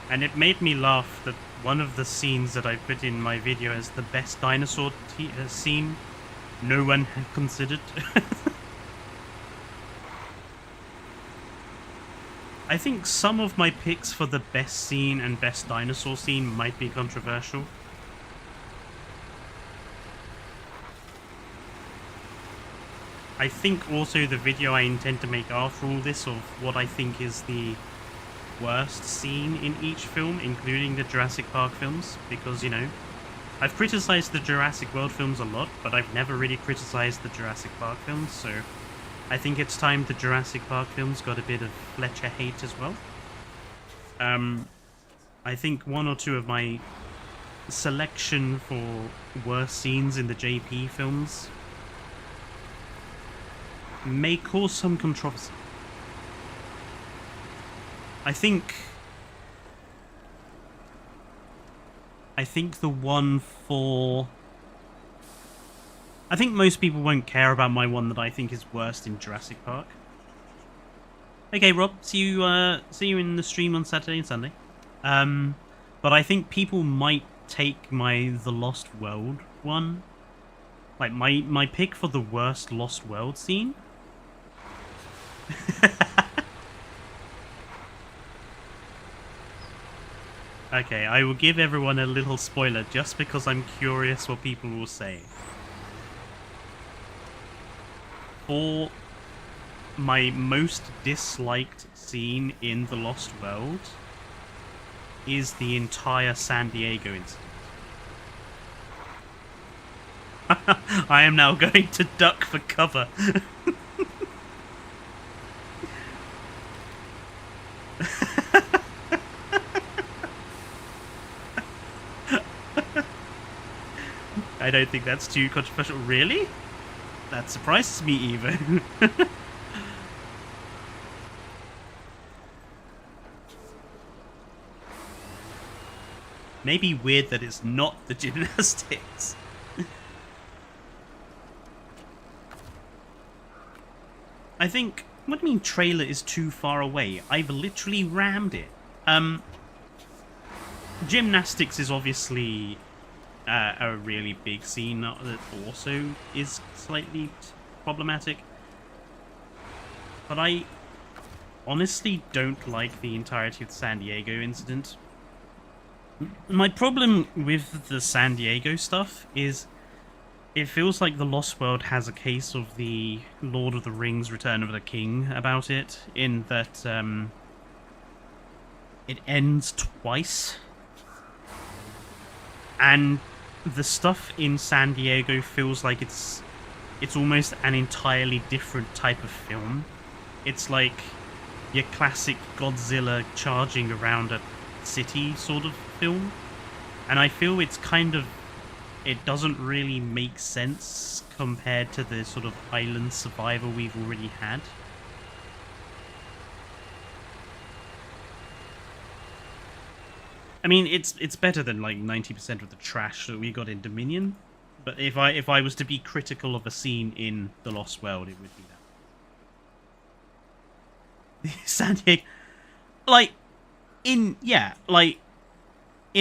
And it made me laugh that one of the scenes that I put in my video as the best dinosaur scene, no one had considered. I think some of my picks for the best scene and best dinosaur scene might be controversial. I think also the video I intend to make after all this of what I think is the worst scene in each film, including the Jurassic Park films, because, you know, I've criticized the Jurassic World films a lot, but I've never really criticized the Jurassic Park films, so I think it's time the Jurassic Park films got a bit of Fletcher hate as well. I think one or two of my selection for worst scenes in the JP films may cause some controversy. I think the one for... I think most people won't care about my one that I think is worst in Jurassic Park. Okay, Rob, see you in the stream on Saturday and Sunday. But I think people might take my The Lost World one. Like, my pick for the worst Lost World scene. Okay, I will give everyone a little spoiler just because I'm curious what people will say. For my most disliked scene in The Lost World is the entire San Diego incident. I am now going to duck for cover. I don't think that's too controversial. Really? That surprises me, Evo. Maybe weird that it's not the gymnastics. I think... What do you mean trailer is too far away? I've literally rammed it. Gymnastics is obviously... a really big scene that also is slightly problematic. But I honestly don't like the entirety of the San Diego incident. My problem with the San Diego stuff is it feels like The Lost World has a case of the Lord of the Rings Return of the King about it, in that it ends twice. And the stuff in San Diego feels like it's almost an entirely different type of film. It's like your classic Godzilla charging around a city sort of film. And I feel it's kind of... It doesn't really make sense compared to the sort of island survival we've already had. I mean, it's better than like 90% of the trash that we got in Dominion. But if I was to be critical of a scene in The Lost World, it would be that. San Diego, like in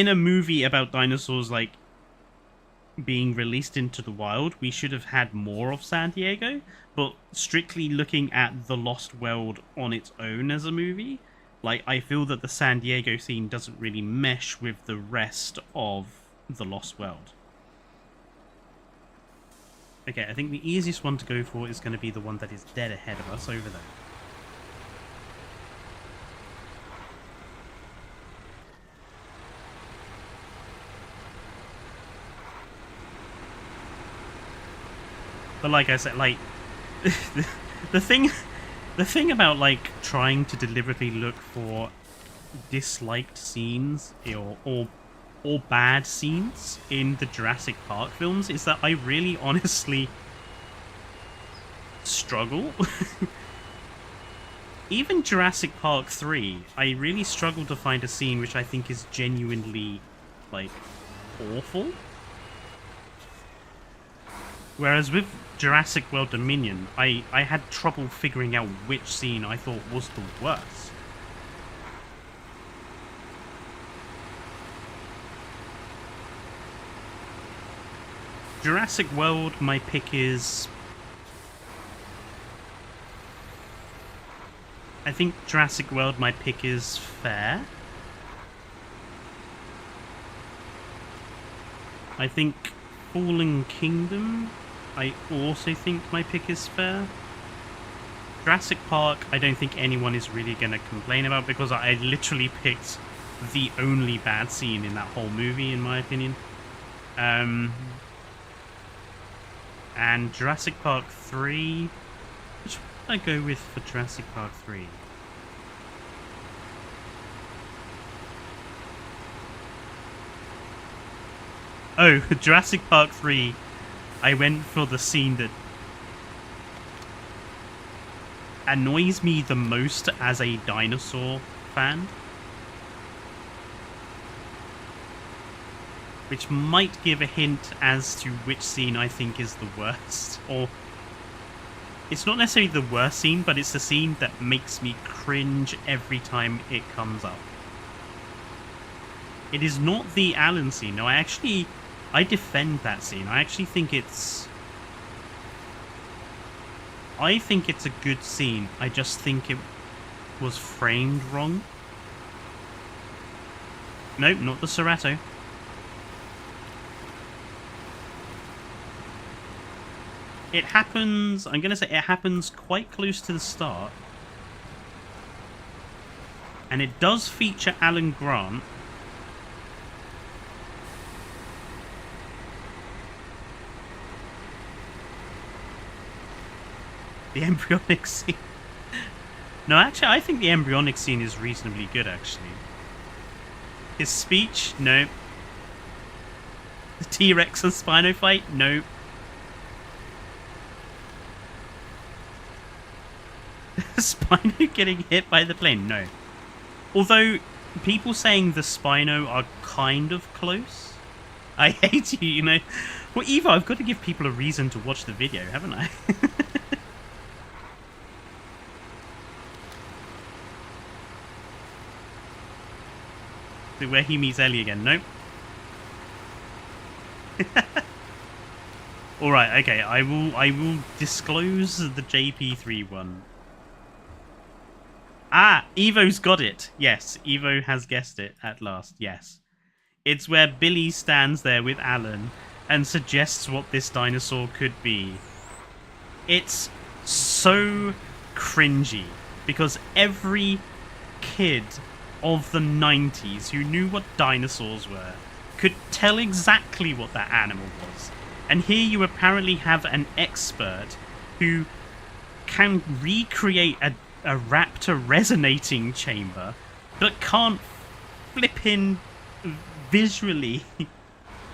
a movie about dinosaurs, like being released into the wild, we should have had more of San Diego, but strictly looking at The Lost World on its own as a movie, like, I feel that the San Diego scene doesn't really mesh with the rest of The Lost World. Okay, I think the easiest one to go for is going to be the one that is dead ahead of us over there. But like I said, like, the thing about, like, trying to deliberately look for disliked scenes or bad scenes in the Jurassic Park films is that I really honestly struggle. Even Jurassic Park 3, I really struggle to find a scene which I think is genuinely, like, awful. Whereas with Jurassic World Dominion, I had trouble figuring out which scene I thought was the worst. Jurassic World, my pick is... I think Jurassic World, my pick is fair. I think Fallen Kingdom, I also think my pick is fair. Jurassic Park, I don't think anyone is really going to complain about because I literally picked the only bad scene in that whole movie, in my opinion. And Jurassic Park 3... Which one did I go with for Jurassic Park 3? Oh, Jurassic Park 3, I went for the scene that annoys me the most as a dinosaur fan. Which might give a hint as to which scene I think is the worst. Or, it's not necessarily the worst scene, but it's the scene that makes me cringe every time it comes up. It is not the Alan scene. No, I defend that scene. I actually think it's... I think it's a good scene. I just think it was framed wrong. Nope, not the Cerato. It happens, I'm going to say it happens quite close to the start. And it does feature Alan Grant. The embryonic scene. No, actually, I think the embryonic scene is reasonably good, actually. His speech? Nope. The T-Rex and Spino fight? Nope. Spino getting hit by the plane? No. Although, people saying the Spino are kind of close. I hate you, you know. Well, Eva, I've got to give people a reason to watch the video, haven't I? Where he meets Ellie again. Nope. Alright, okay, I will disclose the JP3 one. Ah, Evo's got it. Yes, Evo has guessed it at last. Yes. It's where Billy stands there with Alan and suggests what this dinosaur could be. It's so cringy because every kid of the 90s who knew what dinosaurs were could tell exactly what that animal was. And here you apparently have an expert who can recreate a raptor resonating chamber, but can't flippin' visually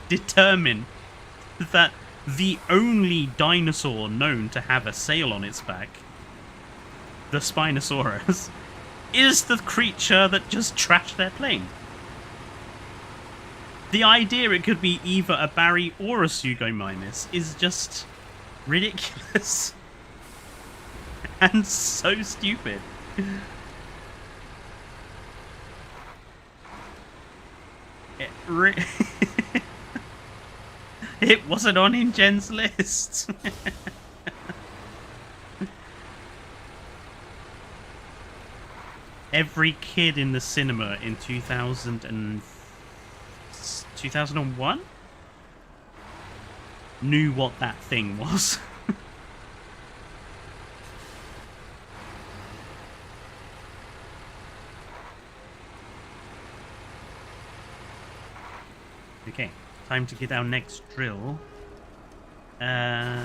determine that the only dinosaur known to have a sail on its back, the Spinosaurus, is the creature that just trashed their plane. The idea it could be either a Barry or a Sugomimus is just ridiculous. And so stupid. It wasn't on in Jen's list. Every kid in the cinema in 2001 knew what that thing was. Okay, time to get our next drill. I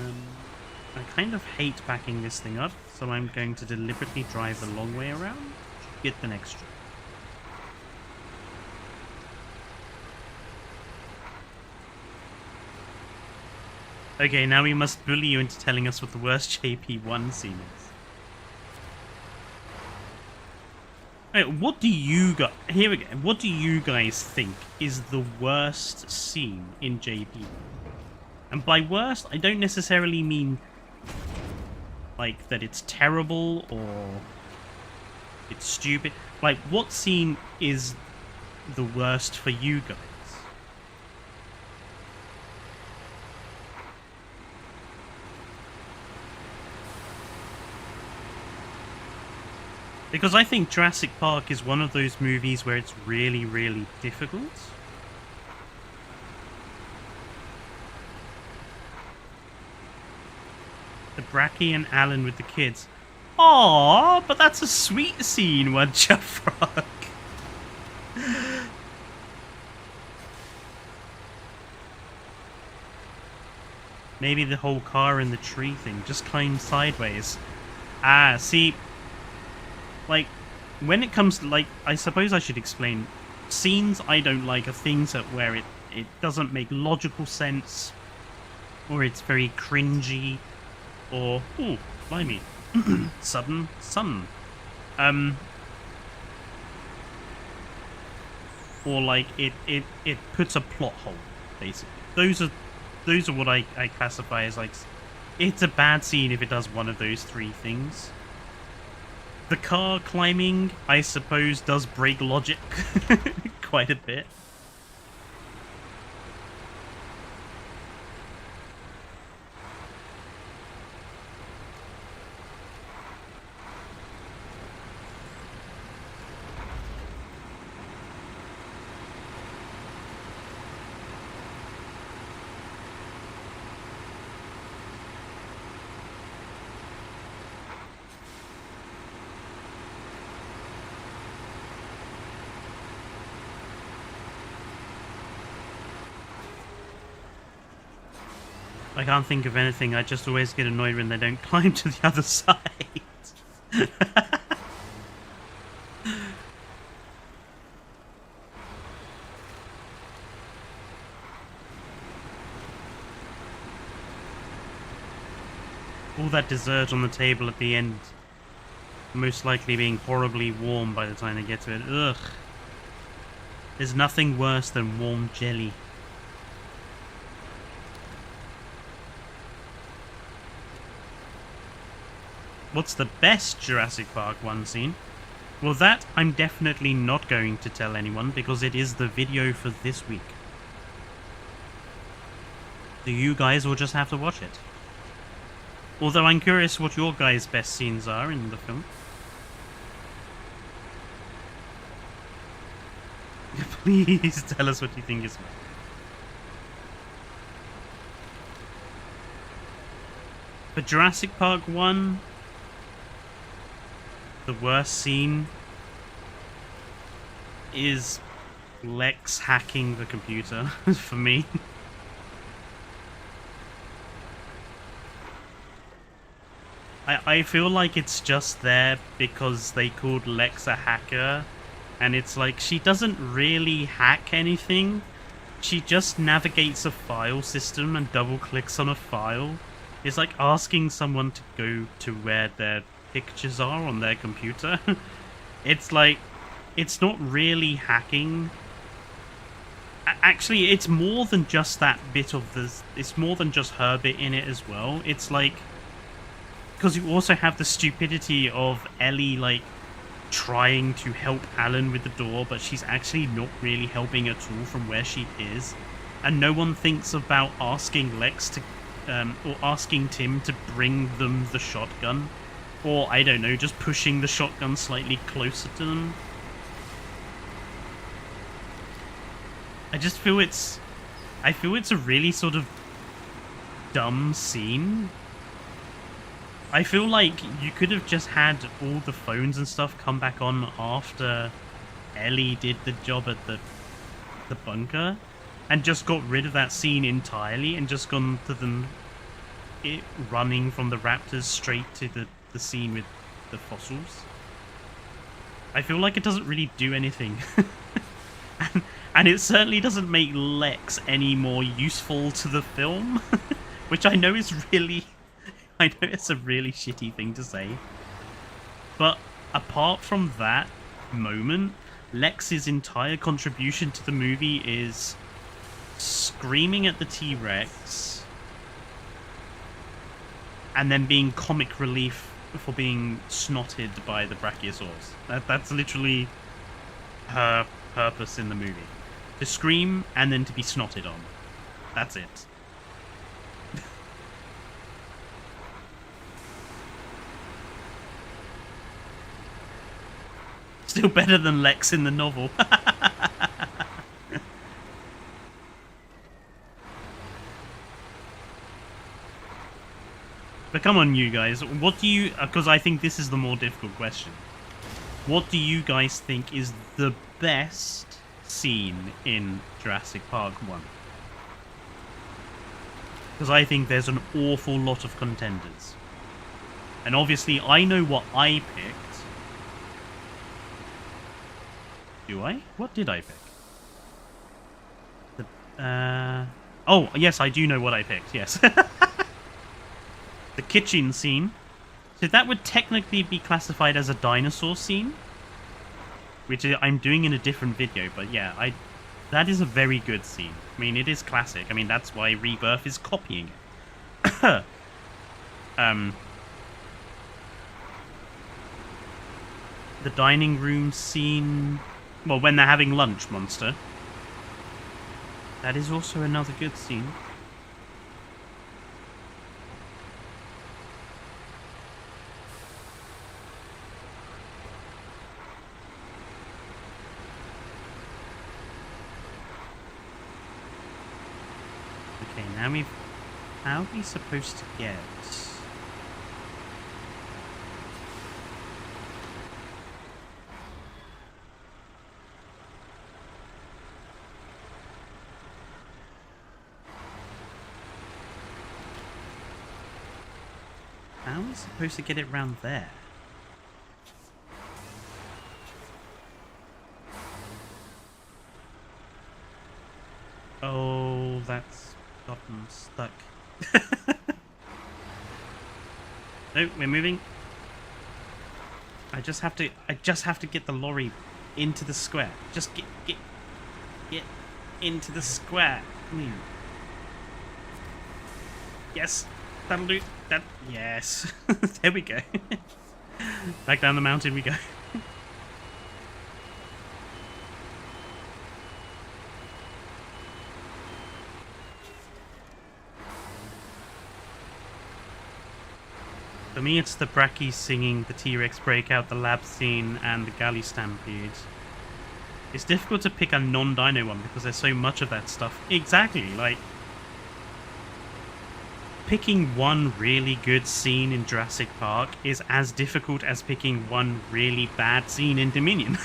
kind of hate backing this thing up, so I'm going to deliberately drive the long way around to get the next drill. Okay, now we must bully you into telling us what the worst JP1 scene is. Right, what do you guys... Here again, what do you guys think is the worst scene in JP? And by worst, I don't necessarily mean like that it's terrible or it's stupid. Like, what scene is the worst for you guys? Because I think Jurassic Park is one of those movies where it's really, really difficult. The Bracky and Alan with the kids. Aww, but that's a sweet scene, won't you, Frog? Maybe the whole car in the tree thing just climbed sideways. Ah, see... Like, when it comes to, like, I suppose I should explain. Scenes I don't like are things that where it doesn't make logical sense, or it's very cringy, or, ooh, blimey, sudden sun. Or like it puts a plot hole, basically. Those are what I classify as, like, it's a bad scene if it does one of those three things. The car climbing, I suppose, does break logic quite a bit. I can't think of anything. I just always get annoyed when they don't climb to the other side. All that dessert on the table at the end, most likely being horribly warm by the time they get to it. Ugh. There's nothing worse than warm jelly. What's the best Jurassic Park 1 scene? Well, that I'm definitely not going to tell anyone because it is the video for this week. So you guys will just have to watch it. Although I'm curious what your guys' best scenes are in the film. Please tell us what you think is best. For Jurassic Park 1... the worst scene is Lex hacking the computer, for me. I feel like it's just there because they called Lex a hacker, and it's like, she doesn't really hack anything. She just navigates a file system and double-clicks on a file. It's like asking someone to go to where their pictures are on their computer. It's like, it's not really hacking. Actually, it's more than just that bit of this. It's more than just her bit in it as well. It's like, because you also have the stupidity of Ellie, like, trying to help Alan with the door, but she's actually not really helping at all from where she is. and no one thinks about asking Lex to, or asking Tim to bring them the shotgun, or I don't know, just pushing the shotgun slightly closer to them. I feel it's a really sort of dumb scene. I feel like you could have just had all the phones and stuff come back on after Ellie did the job at the bunker, and just got rid of that scene entirely and just gone to them running from the raptors straight to the scene with the fossils. I feel like it doesn't really do anything. and it certainly doesn't make Lex any more useful to the film, which I know is really... I know it's a really shitty thing to say. But apart from that moment, Lex's entire contribution to the movie is screaming at the T-Rex and then being comic relief for being snotted by the Brachiosaurs. That's literally her purpose in the movie. To scream and then to be snotted on. That's it. Still better than Lex in the novel. But come on, you guys. What do you... Because I think this is the more difficult question. What do you guys think is the best scene in Jurassic Park 1? Because I think there's an awful lot of contenders. And obviously, I know what I picked. Do I? What did I pick? Oh, yes, I do know what I picked, yes. The kitchen scene. So that would technically be classified as a dinosaur scene, which I'm doing in a different video, but yeah, that is a very good scene. I mean, it is classic. I mean, that's why Rebirth is copying it. The dining room scene... Well, when they're having lunch, Monster. That is also another good scene. Okay, now how are we supposed to get... How are we supposed to get it round there? Oh, that's gotten stuck. No, we're moving. I just have to get the lorry into the square. Just get into the square. Yes. That'll do. That. Yes. There we go. Back down the mountain we go. For me, it's the Brackies singing, the T-Rex breakout, the lab scene, and the galley stampede. It's difficult to pick a non-dino one because there's so much of that stuff. Exactly, like... Picking one really good scene in Jurassic Park is as difficult as picking one really bad scene in Dominion.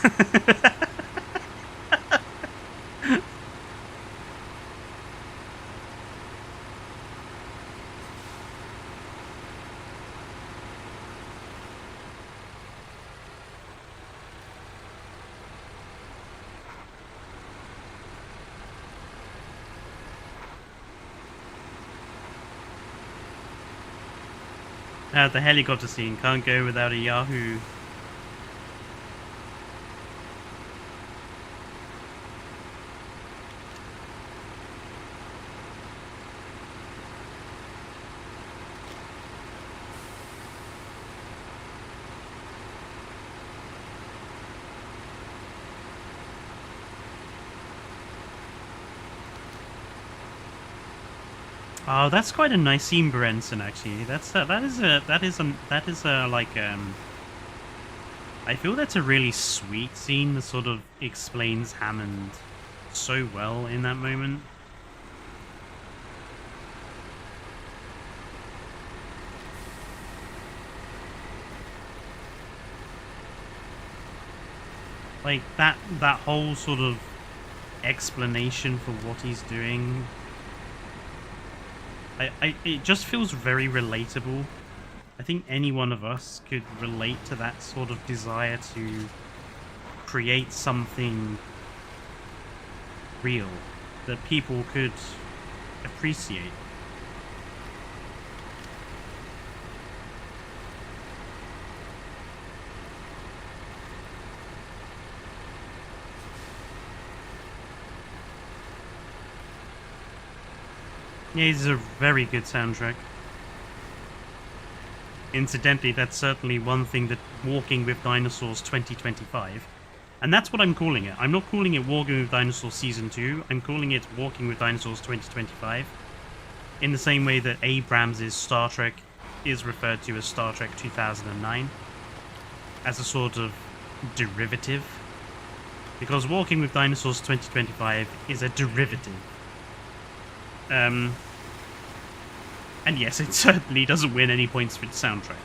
The helicopter scene can't go without a Yahoo. Oh, that's quite a nice scene, Berenson. Actually, I feel that's a really sweet scene that sort of explains Hammond so well in that moment. Like that whole sort of explanation for what he's doing. It just feels very relatable. I think any one of us could relate to that sort of desire to create something real that people could appreciate. Yeah, it's a very good soundtrack. Incidentally, that's certainly one thing that Walking with Dinosaurs 2025, and that's what I'm calling it. I'm not calling it Walking with Dinosaurs Season 2, I'm calling it Walking with Dinosaurs 2025, in the same way that Abrams' Star Trek is referred to as Star Trek 2009, as a sort of derivative, because Walking with Dinosaurs 2025 is a derivative. And yes, it certainly doesn't win any points for its soundtrack.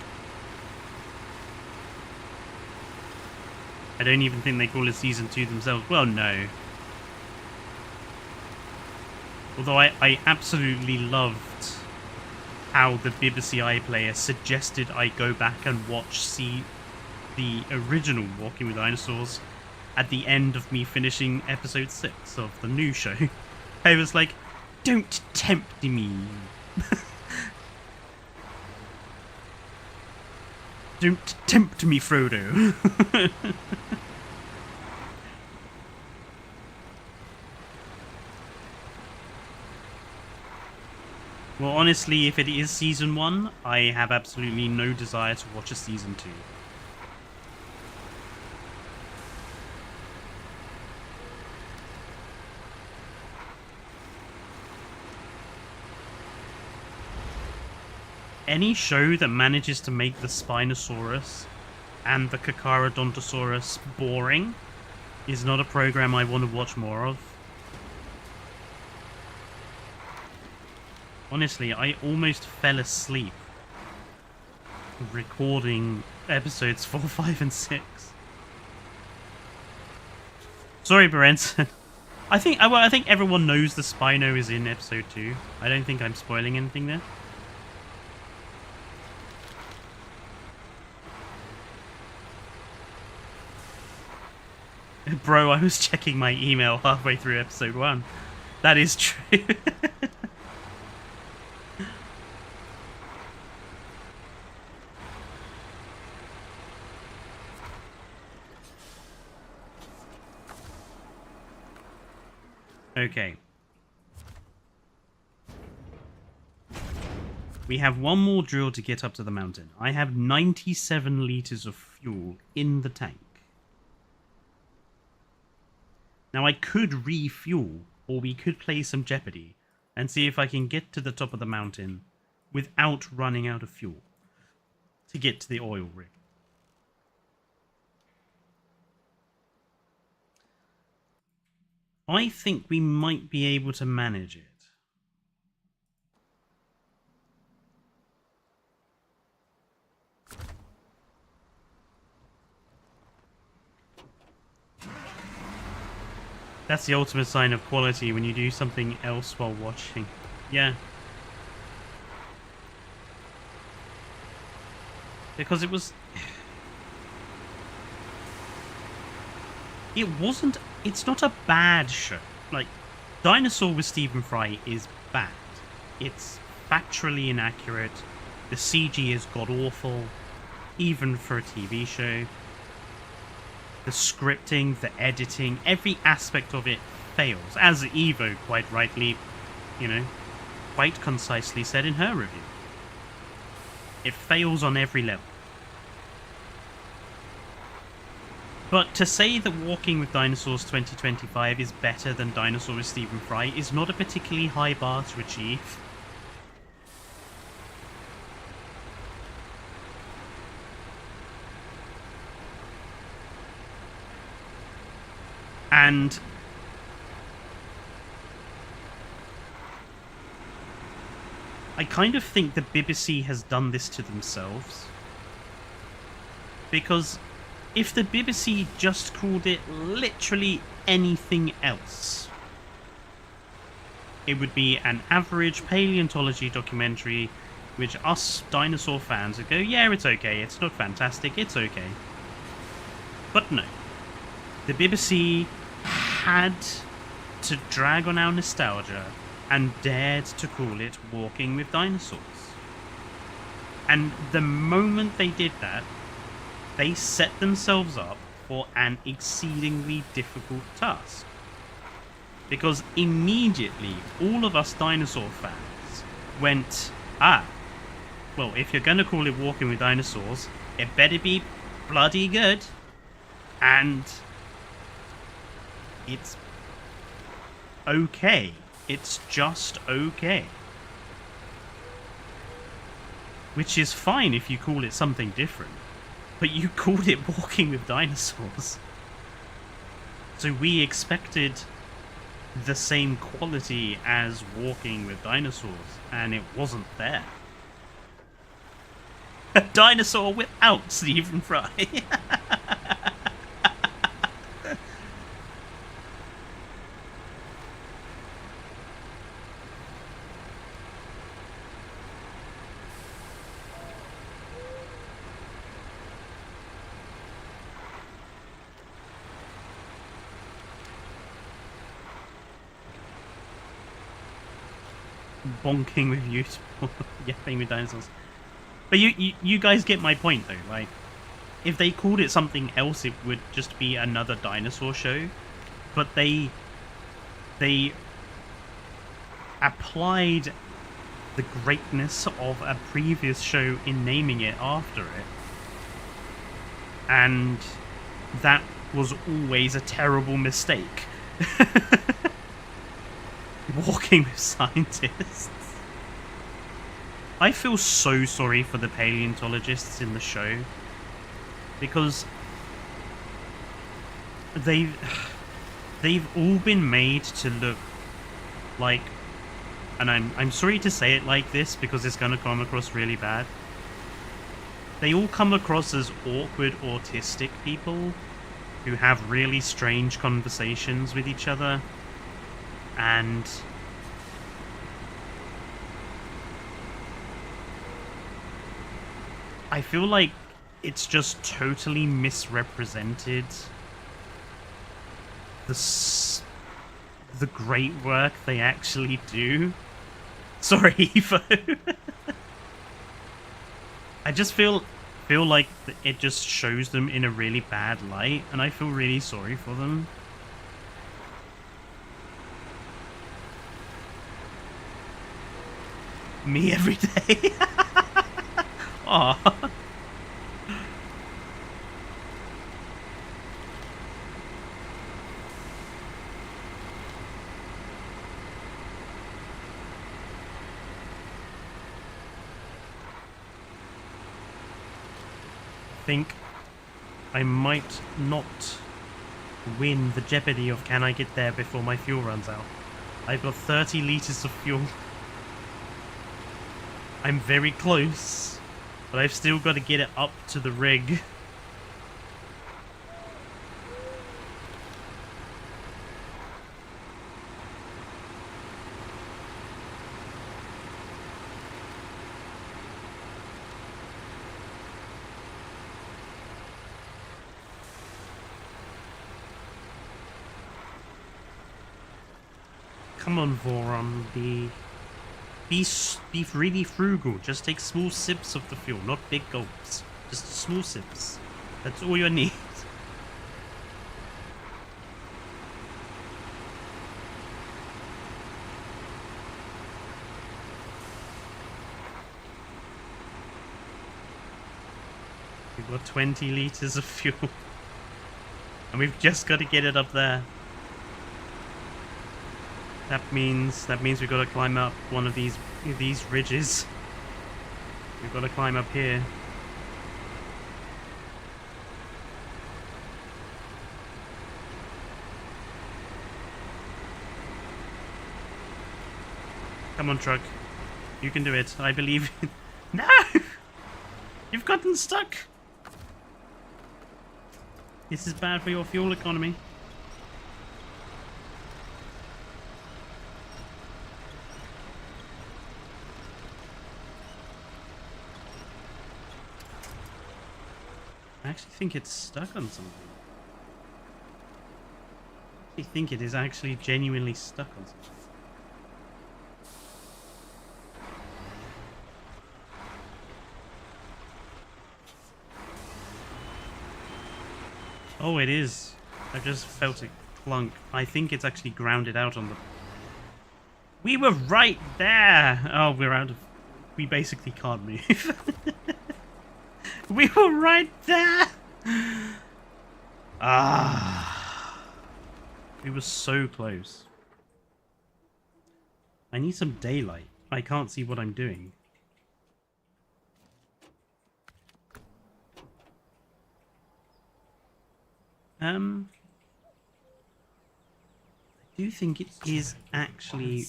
I don't even think they call it Season 2 themselves. Well, no. Although I absolutely loved how the BBC iPlayer suggested I go back and watch the original Walking with Dinosaurs at the end of me finishing episode 6 of the new show. I was like, don't tempt me. Don't tempt me, Frodo. Well, honestly, if it is Season 1, I have absolutely no desire to watch a Season 2. Any show that manages to make the Spinosaurus and the Carcharodontosaurus boring is not a program I want to watch more of. Honestly, I almost fell asleep recording episodes 4, 5, and 6. Sorry, Berenson. I think everyone knows the Spino is in episode 2. I don't think I'm spoiling anything there. Bro, I was checking my email halfway through episode 1. That is true. Okay. We have one more drill to get up to the mountain. I have 97 liters of fuel in the tank. Now I could refuel, or we could play some Jeopardy and see if I can get to the top of the mountain without running out of fuel to get to the oil rig. I think we might be able to manage it. That's the ultimate sign of quality, when you do something else while watching. Yeah. Because it's not a bad show. Like, Dinosaur with Stephen Fry is bad. It's factually inaccurate. The CG is god-awful, even for a TV show. The scripting, the editing, every aspect of it fails, as Evo quite rightly, quite concisely said in her review. It fails on every level. But to say that Walking with Dinosaurs 2025 is better than Dinosaur with Stephen Fry is not a particularly high bar to achieve. And I kind of think the BBC has done this to themselves. Because if the BBC just called it literally anything else, it would be an average paleontology documentary which us dinosaur fans would go, yeah, it's okay, it's not fantastic, it's okay. But no. The BBC had to drag on our nostalgia and dared to call it Walking with Dinosaurs. And the moment they did that, they set themselves up for an exceedingly difficult task. Because immediately, all of us dinosaur fans went, well, if you're going to call it Walking with Dinosaurs, it better be bloody good. And it's okay. It's just okay. Which is fine if you call it something different. But you called it Walking with Dinosaurs. So we expected the same quality as Walking with Dinosaurs, and it wasn't there. A dinosaur without Stephen Fry. Bonking with you, yapping with dinosaurs. But you guys get my point though. Like, if they called it something else, it would just be another dinosaur show. But they applied the greatness of a previous show in naming it after it, and that was always a terrible mistake. Walking with Scientists. I feel so sorry for the paleontologists in the show, because they've all been made to look like, and I'm sorry to say it like this because it's gonna come across really bad, they all come across as awkward autistic people who have really strange conversations with each other. And I feel like it's just totally misrepresented the great work they actually do. Sorry, Evo. I just feel like it just shows them in a really bad light, and I feel really sorry for them. Me every day. Aww. I think I might not win the jeopardy of can I get there before my fuel runs out. I've got 30 litres of fuel. I'm very close, but I've still got to get it up to the rig. Come on, Voron, be really frugal. Just take small sips of the fuel, not big gulps. Just small sips. That's all you need. We've got 20 litres of fuel. And we've just got to get it up there. That means we've got to climb up one of these ridges. We've got to climb up here. Come on, truck. You can do it. I believe. No! You've gotten stuck! This is bad for your fuel economy. I actually think it's stuck on something. I think it is actually genuinely stuck on something. Oh, it is. I just felt it clunk. I think it's actually grounded out on the... We were right there! Oh, we're out of... We basically can't move. We were right there! Ah. We were so close. I need some daylight. I can't see what I'm doing. I do think it is actually...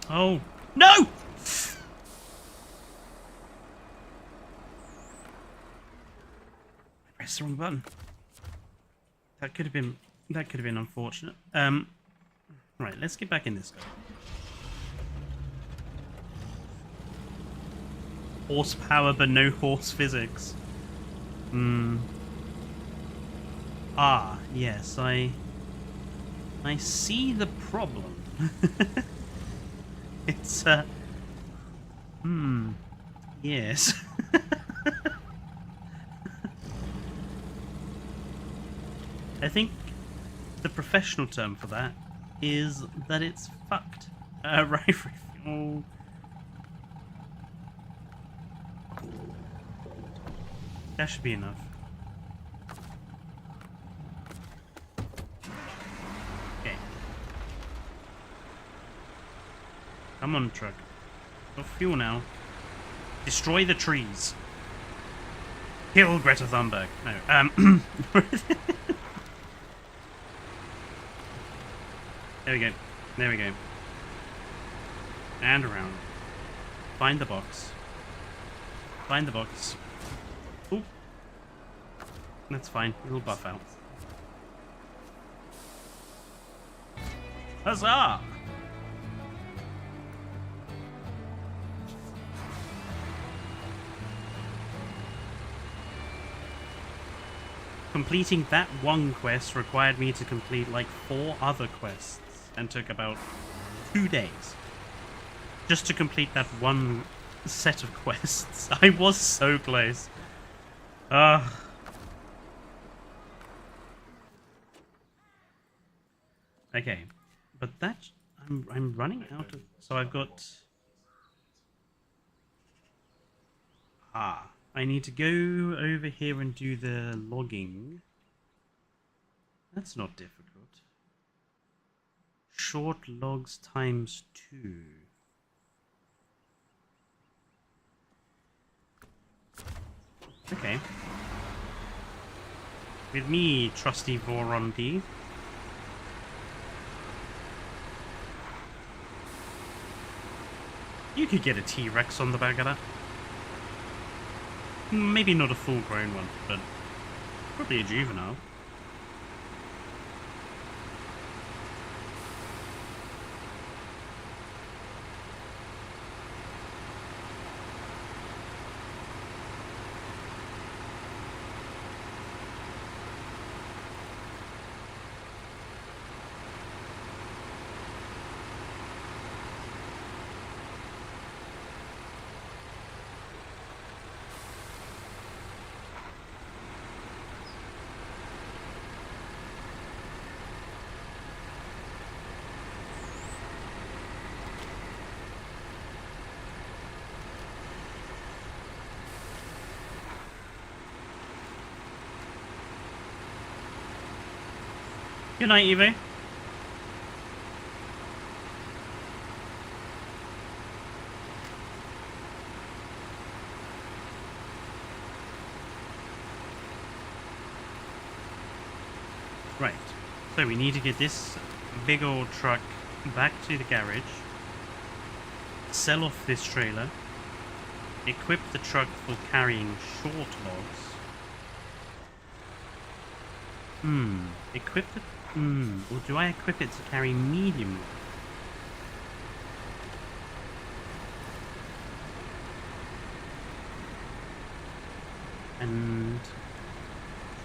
Oh, no! I pressed the wrong button. That could have been unfortunate. Right, let's get back in this guy. Horsepower, but no horse physics. Ah, yes, I see the problem. It's yes. I think the professional term for that is that it's fucked. Right. Oh. That should be enough. Okay. Come on, truck. Got fuel now. Destroy the trees. Kill Greta Thunberg. No. There we go. There we go. And around. Find the box. Find the box. Ooh. That's fine. It'll buff out. Huzzah! Completing that one quest required me to complete like 4 other quests and took about 2 days. Just to complete that one set of quests. I was so close. Okay, but that I'm running out of. So I've got. I need to go over here and do the logging. That's not difficult. Short logs times 2. Okay. With me, trusty Voron D. You could get a T-Rex on the back of that. Maybe not a full-grown one, but probably a juvenile. Good night, Evo. Right, so we need to get this big old truck back to the garage. sell off this trailer, equip the truck for carrying short logs. Equip the... or do I equip it to carry medium logs? And...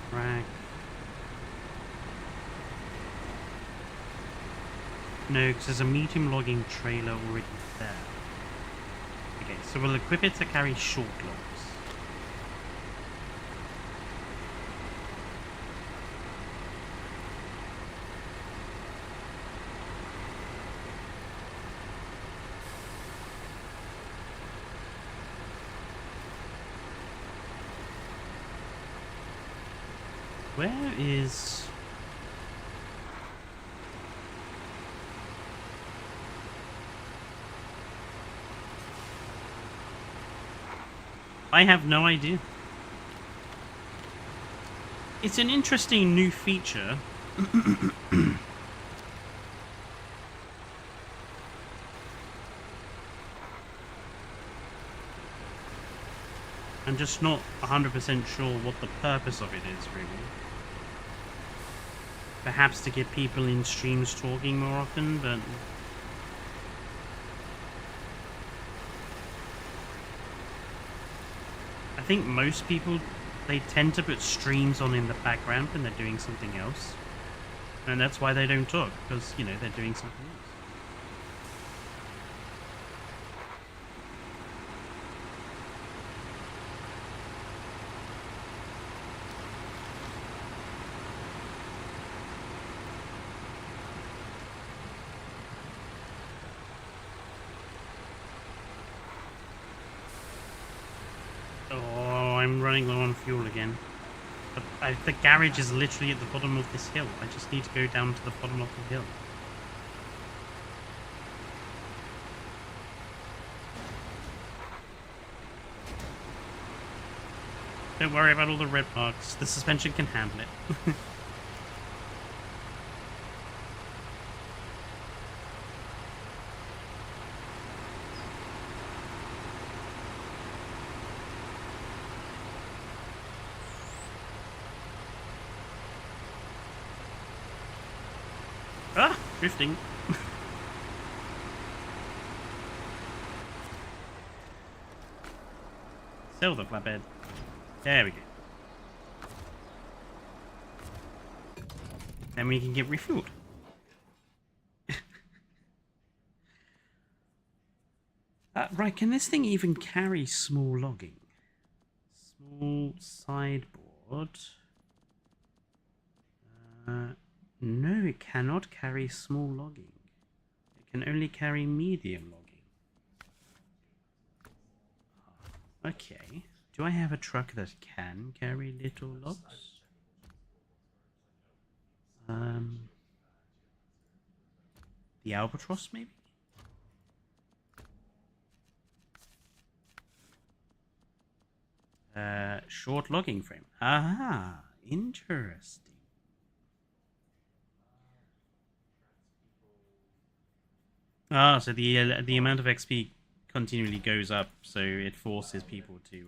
track... No, because there's a medium logging trailer already there. Okay, so we'll equip it to carry short logs. Where is... I have no idea. It's an interesting new feature. I'm just not 100% sure what the purpose of it is, really. Perhaps to get people in streams talking more often, but... I think most people, they tend to put streams on in the background when they're doing something else. And that's why they don't talk, because, you know, they're doing something else. Running low on fuel again. But the garage is literally at the bottom of this hill. I just need to go down to the bottom of the hill. Don't worry about all the red marks. The suspension can handle it. Ah! Drifting. Sell the flatbed. There we go. Then we can get refueled. Right, can this thing even carry small logging? Small sideboard. No, it cannot carry small logging. It can only carry medium logging. Okay. Do I have a truck that can carry little logs? The Albatross, maybe? Short logging frame. Aha, interesting. Ah, so the amount of XP continually goes up, so it forces people to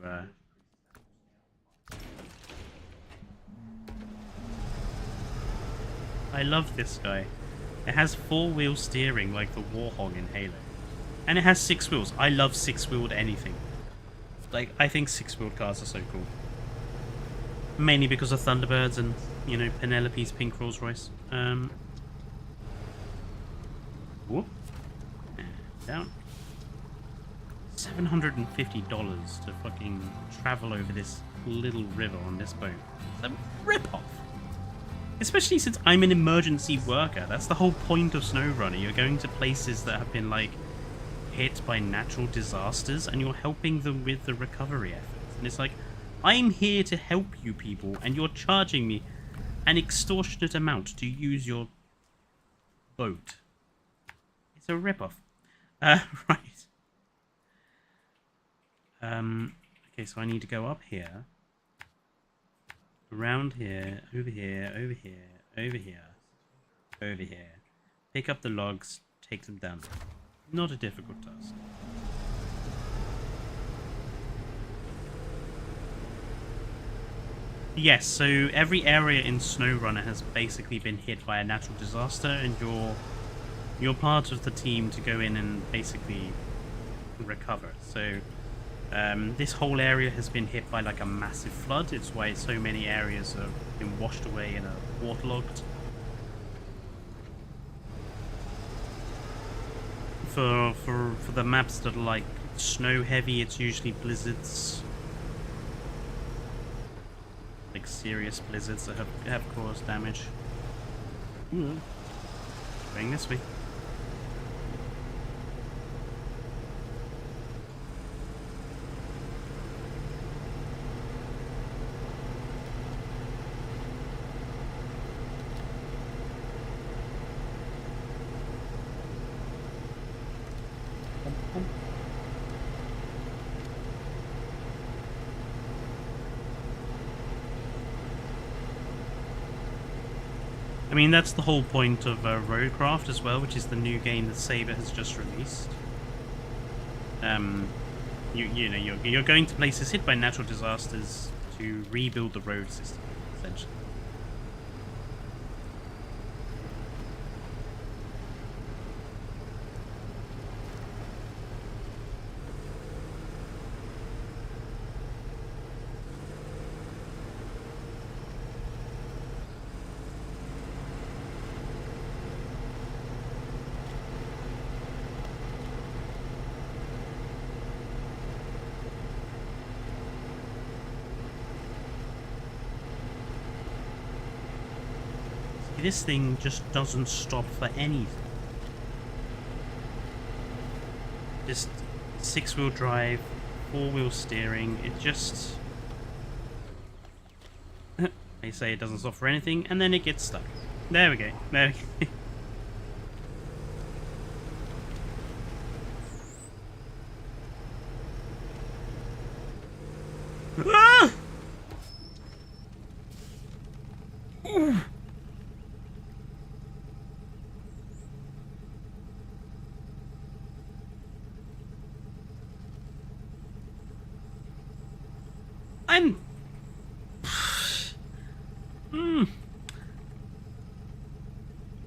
I love this guy. It has 4-wheel steering like the Warhog in Halo. And it has 6 wheels. I love 6-wheeled anything. Like, I think 6-wheeled cars are so cool. Mainly because of Thunderbirds and, you know, Penelope's pink Rolls Royce. Whoop. Down. $750 to fucking travel over this little river on this boat. It's a rip-off. Especially since I'm an emergency worker. That's the whole point of Snowrunner. You're going to places that have been, like, hit by natural disasters, and you're helping them with the recovery efforts. And it's like, I'm here to help you people, and you're charging me an extortionate amount to use your boat. It's a rip-off. Right. Okay, so I need to go up here. Around here, over here, over here, over here, over here. Pick up the logs, take them down. Not a difficult task. Yes, so every area in Snowrunner has basically been hit by a natural disaster, and you're part of the team to go in and basically recover. So this whole area has been hit by like a massive flood. It's why so many areas have been washed away and are waterlogged. For the maps that are like snow heavy, it's usually blizzards. Like serious blizzards that have caused damage. Ooh. Going this way. I mean, that's the whole point of Roadcraft as well, which is the new game that Saber has just released. You know, you're going to places hit by natural disasters to rebuild the road system, essentially. This thing just doesn't stop for anything. Just 6-wheel drive, 4-wheel steering, it just... They say it doesn't stop for anything, and then it gets stuck. There we go. There we go. Ah!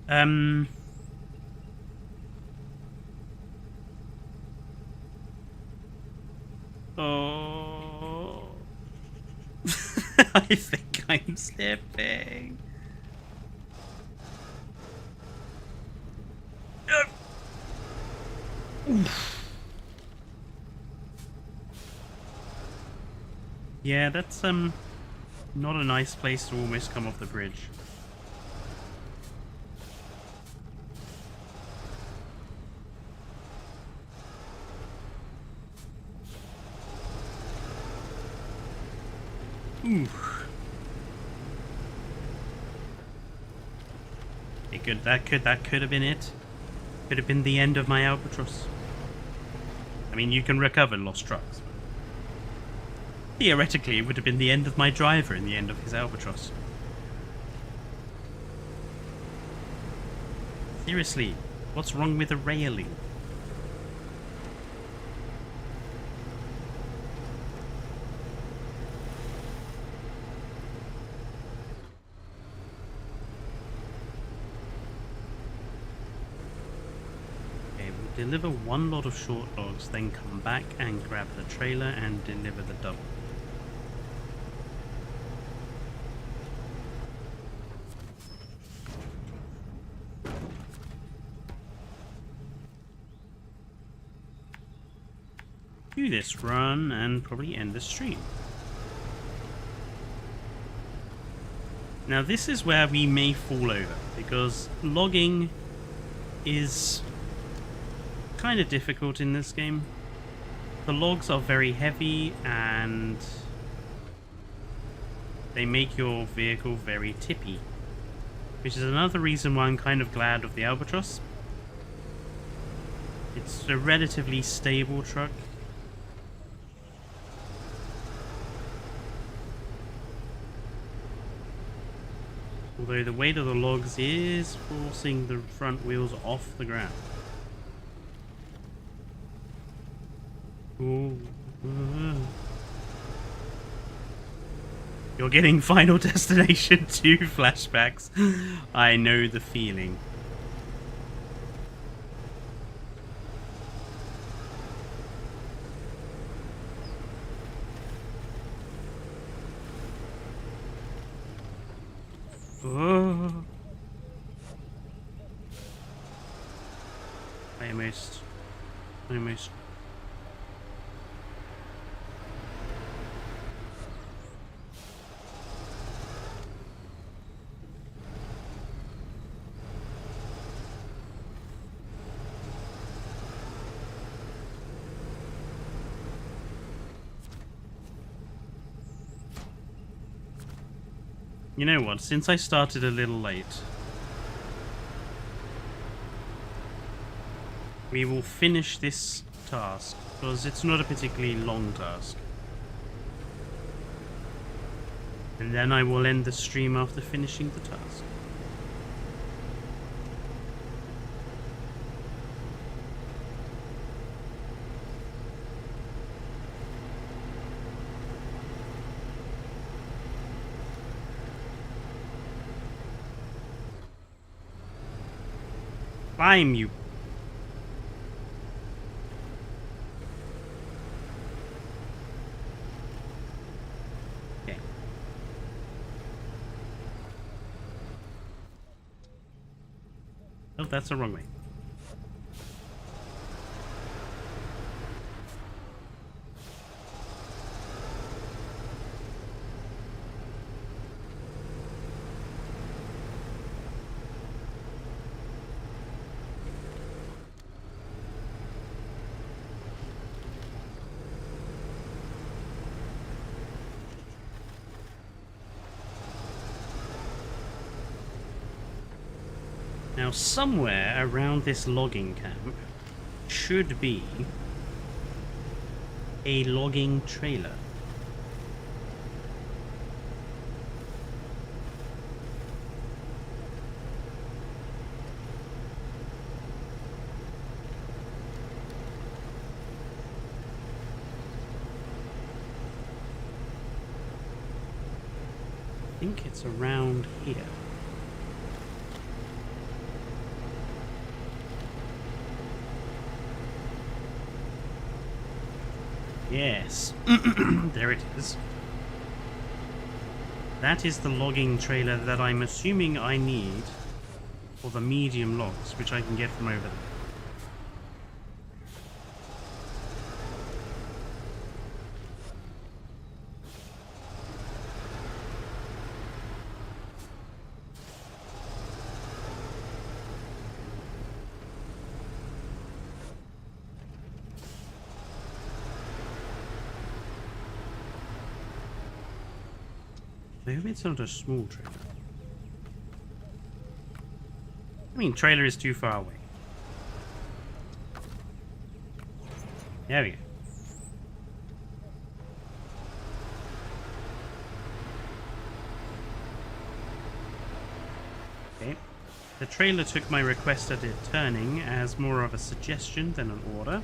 I'm... Oh... I think I'm slipping. Yeah, that's not a nice place to almost come off the bridge. Ooh. That could have been it. Could have been the end of my albatross. I mean, you can recover lost trucks. Theoretically, it would have been the end of my driver and the end of his albatross. Seriously, what's wrong with the railing? Okay, we'll deliver one lot of short logs, then come back and grab the trailer and deliver the double. Do this run and probably end the stream. Now this is where we may fall over, because logging is kind of difficult in this game. The logs are very heavy and they make your vehicle very tippy, which is another reason why I'm kind of glad of the Albatross. It's a relatively stable truck. Although the weight of the logs is forcing the front wheels off the ground. Ooh. You're getting Final Destination 2 flashbacks. I know the feeling. Oh. I almost. You know what? Since I started a little late, we will finish this task, because it's not a particularly long task. And then I will end the stream after finishing the task. Climb, you. Okay. Oh, that's the wrong way. Now, somewhere around this logging camp should be a logging trailer. I think it's around here. Yes, there it is. That is the logging trailer that I'm assuming I need for the medium logs, which I can get from over there. I hope it's not a small trailer. I mean, trailer is too far away. There we go. Okay. The trailer took my request at it turning as more of a suggestion than an order.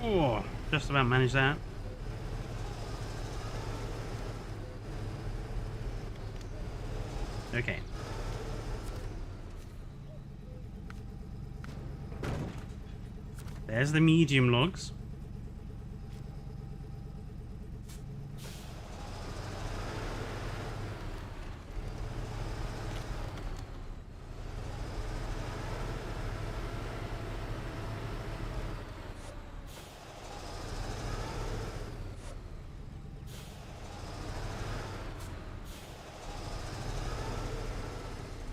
Oh, just about managed that. Okay. There's the medium logs.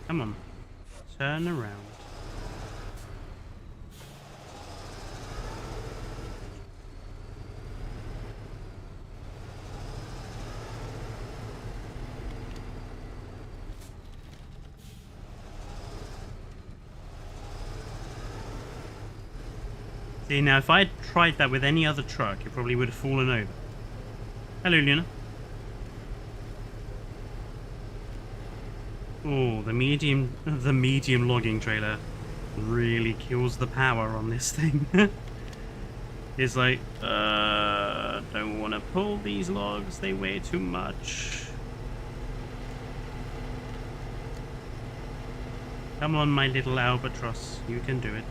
Come on. Turn around. See, now if I had tried that with any other truck, it probably would have fallen over. Hello, Luna. Oh, the medium logging trailer really kills the power on this thing. It's like, don't want to pull these logs, they weigh too much. Come on, my little albatross, you can do it.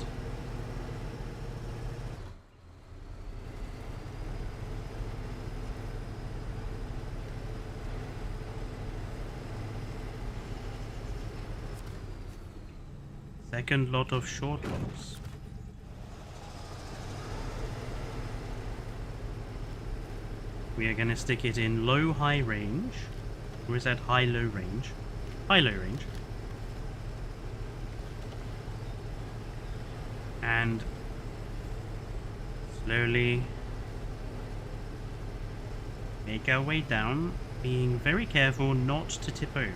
Second lot of short logs. We are going to stick it in low-high range. Or is that high-low range? High-low range. And slowly make our way down, being very careful not to tip over.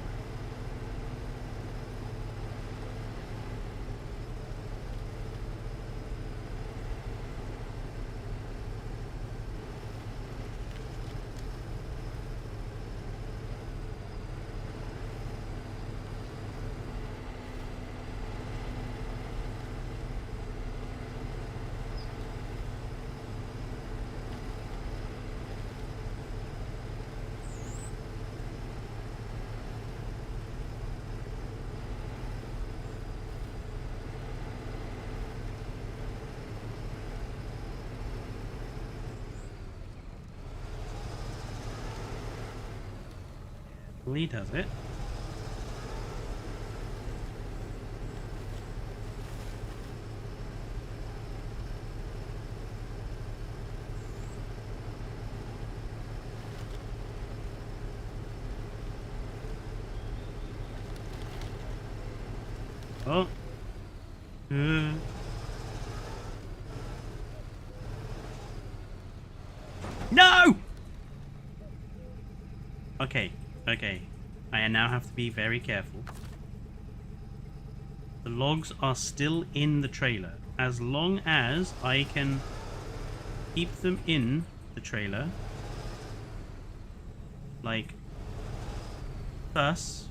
He does it. Oh. No! Okay. Okay, I now have to be very careful. The logs are still in the trailer. As long as I can keep them in the trailer, like thus.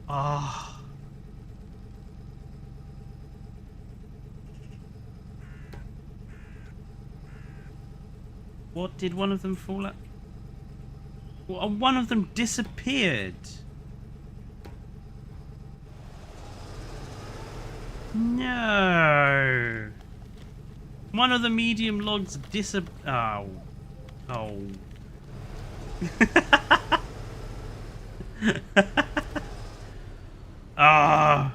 Ah. What did one of them fall at? Well, one of them disappeared. No. One of the medium logs disappeared. Oh. Ah.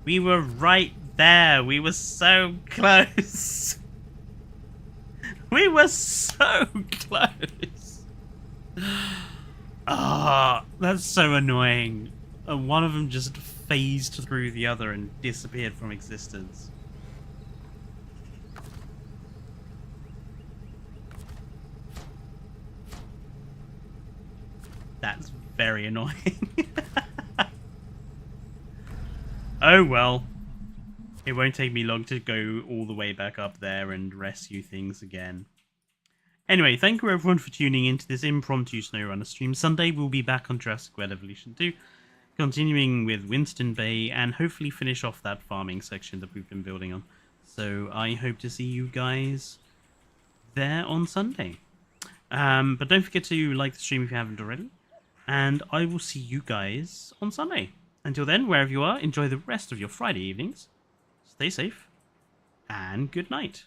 We were right there. We were so close. We were so close. Ah, that's so annoying. One of them just phased through the other and disappeared from existence. That's very annoying. Oh well. It won't take me long to go all the way back up there and rescue things again. Anyway, thank you everyone for tuning into this impromptu Snowrunner stream. Sunday we'll be back on Jurassic World Evolution 2, continuing with Winston Bay, and hopefully finish off that farming section that we've been building on. So I hope to see you guys there on Sunday. But don't forget to like the stream if you haven't already. And I will see you guys on Sunday. Until then, wherever you are, enjoy the rest of your Friday evenings. Stay safe, and good night.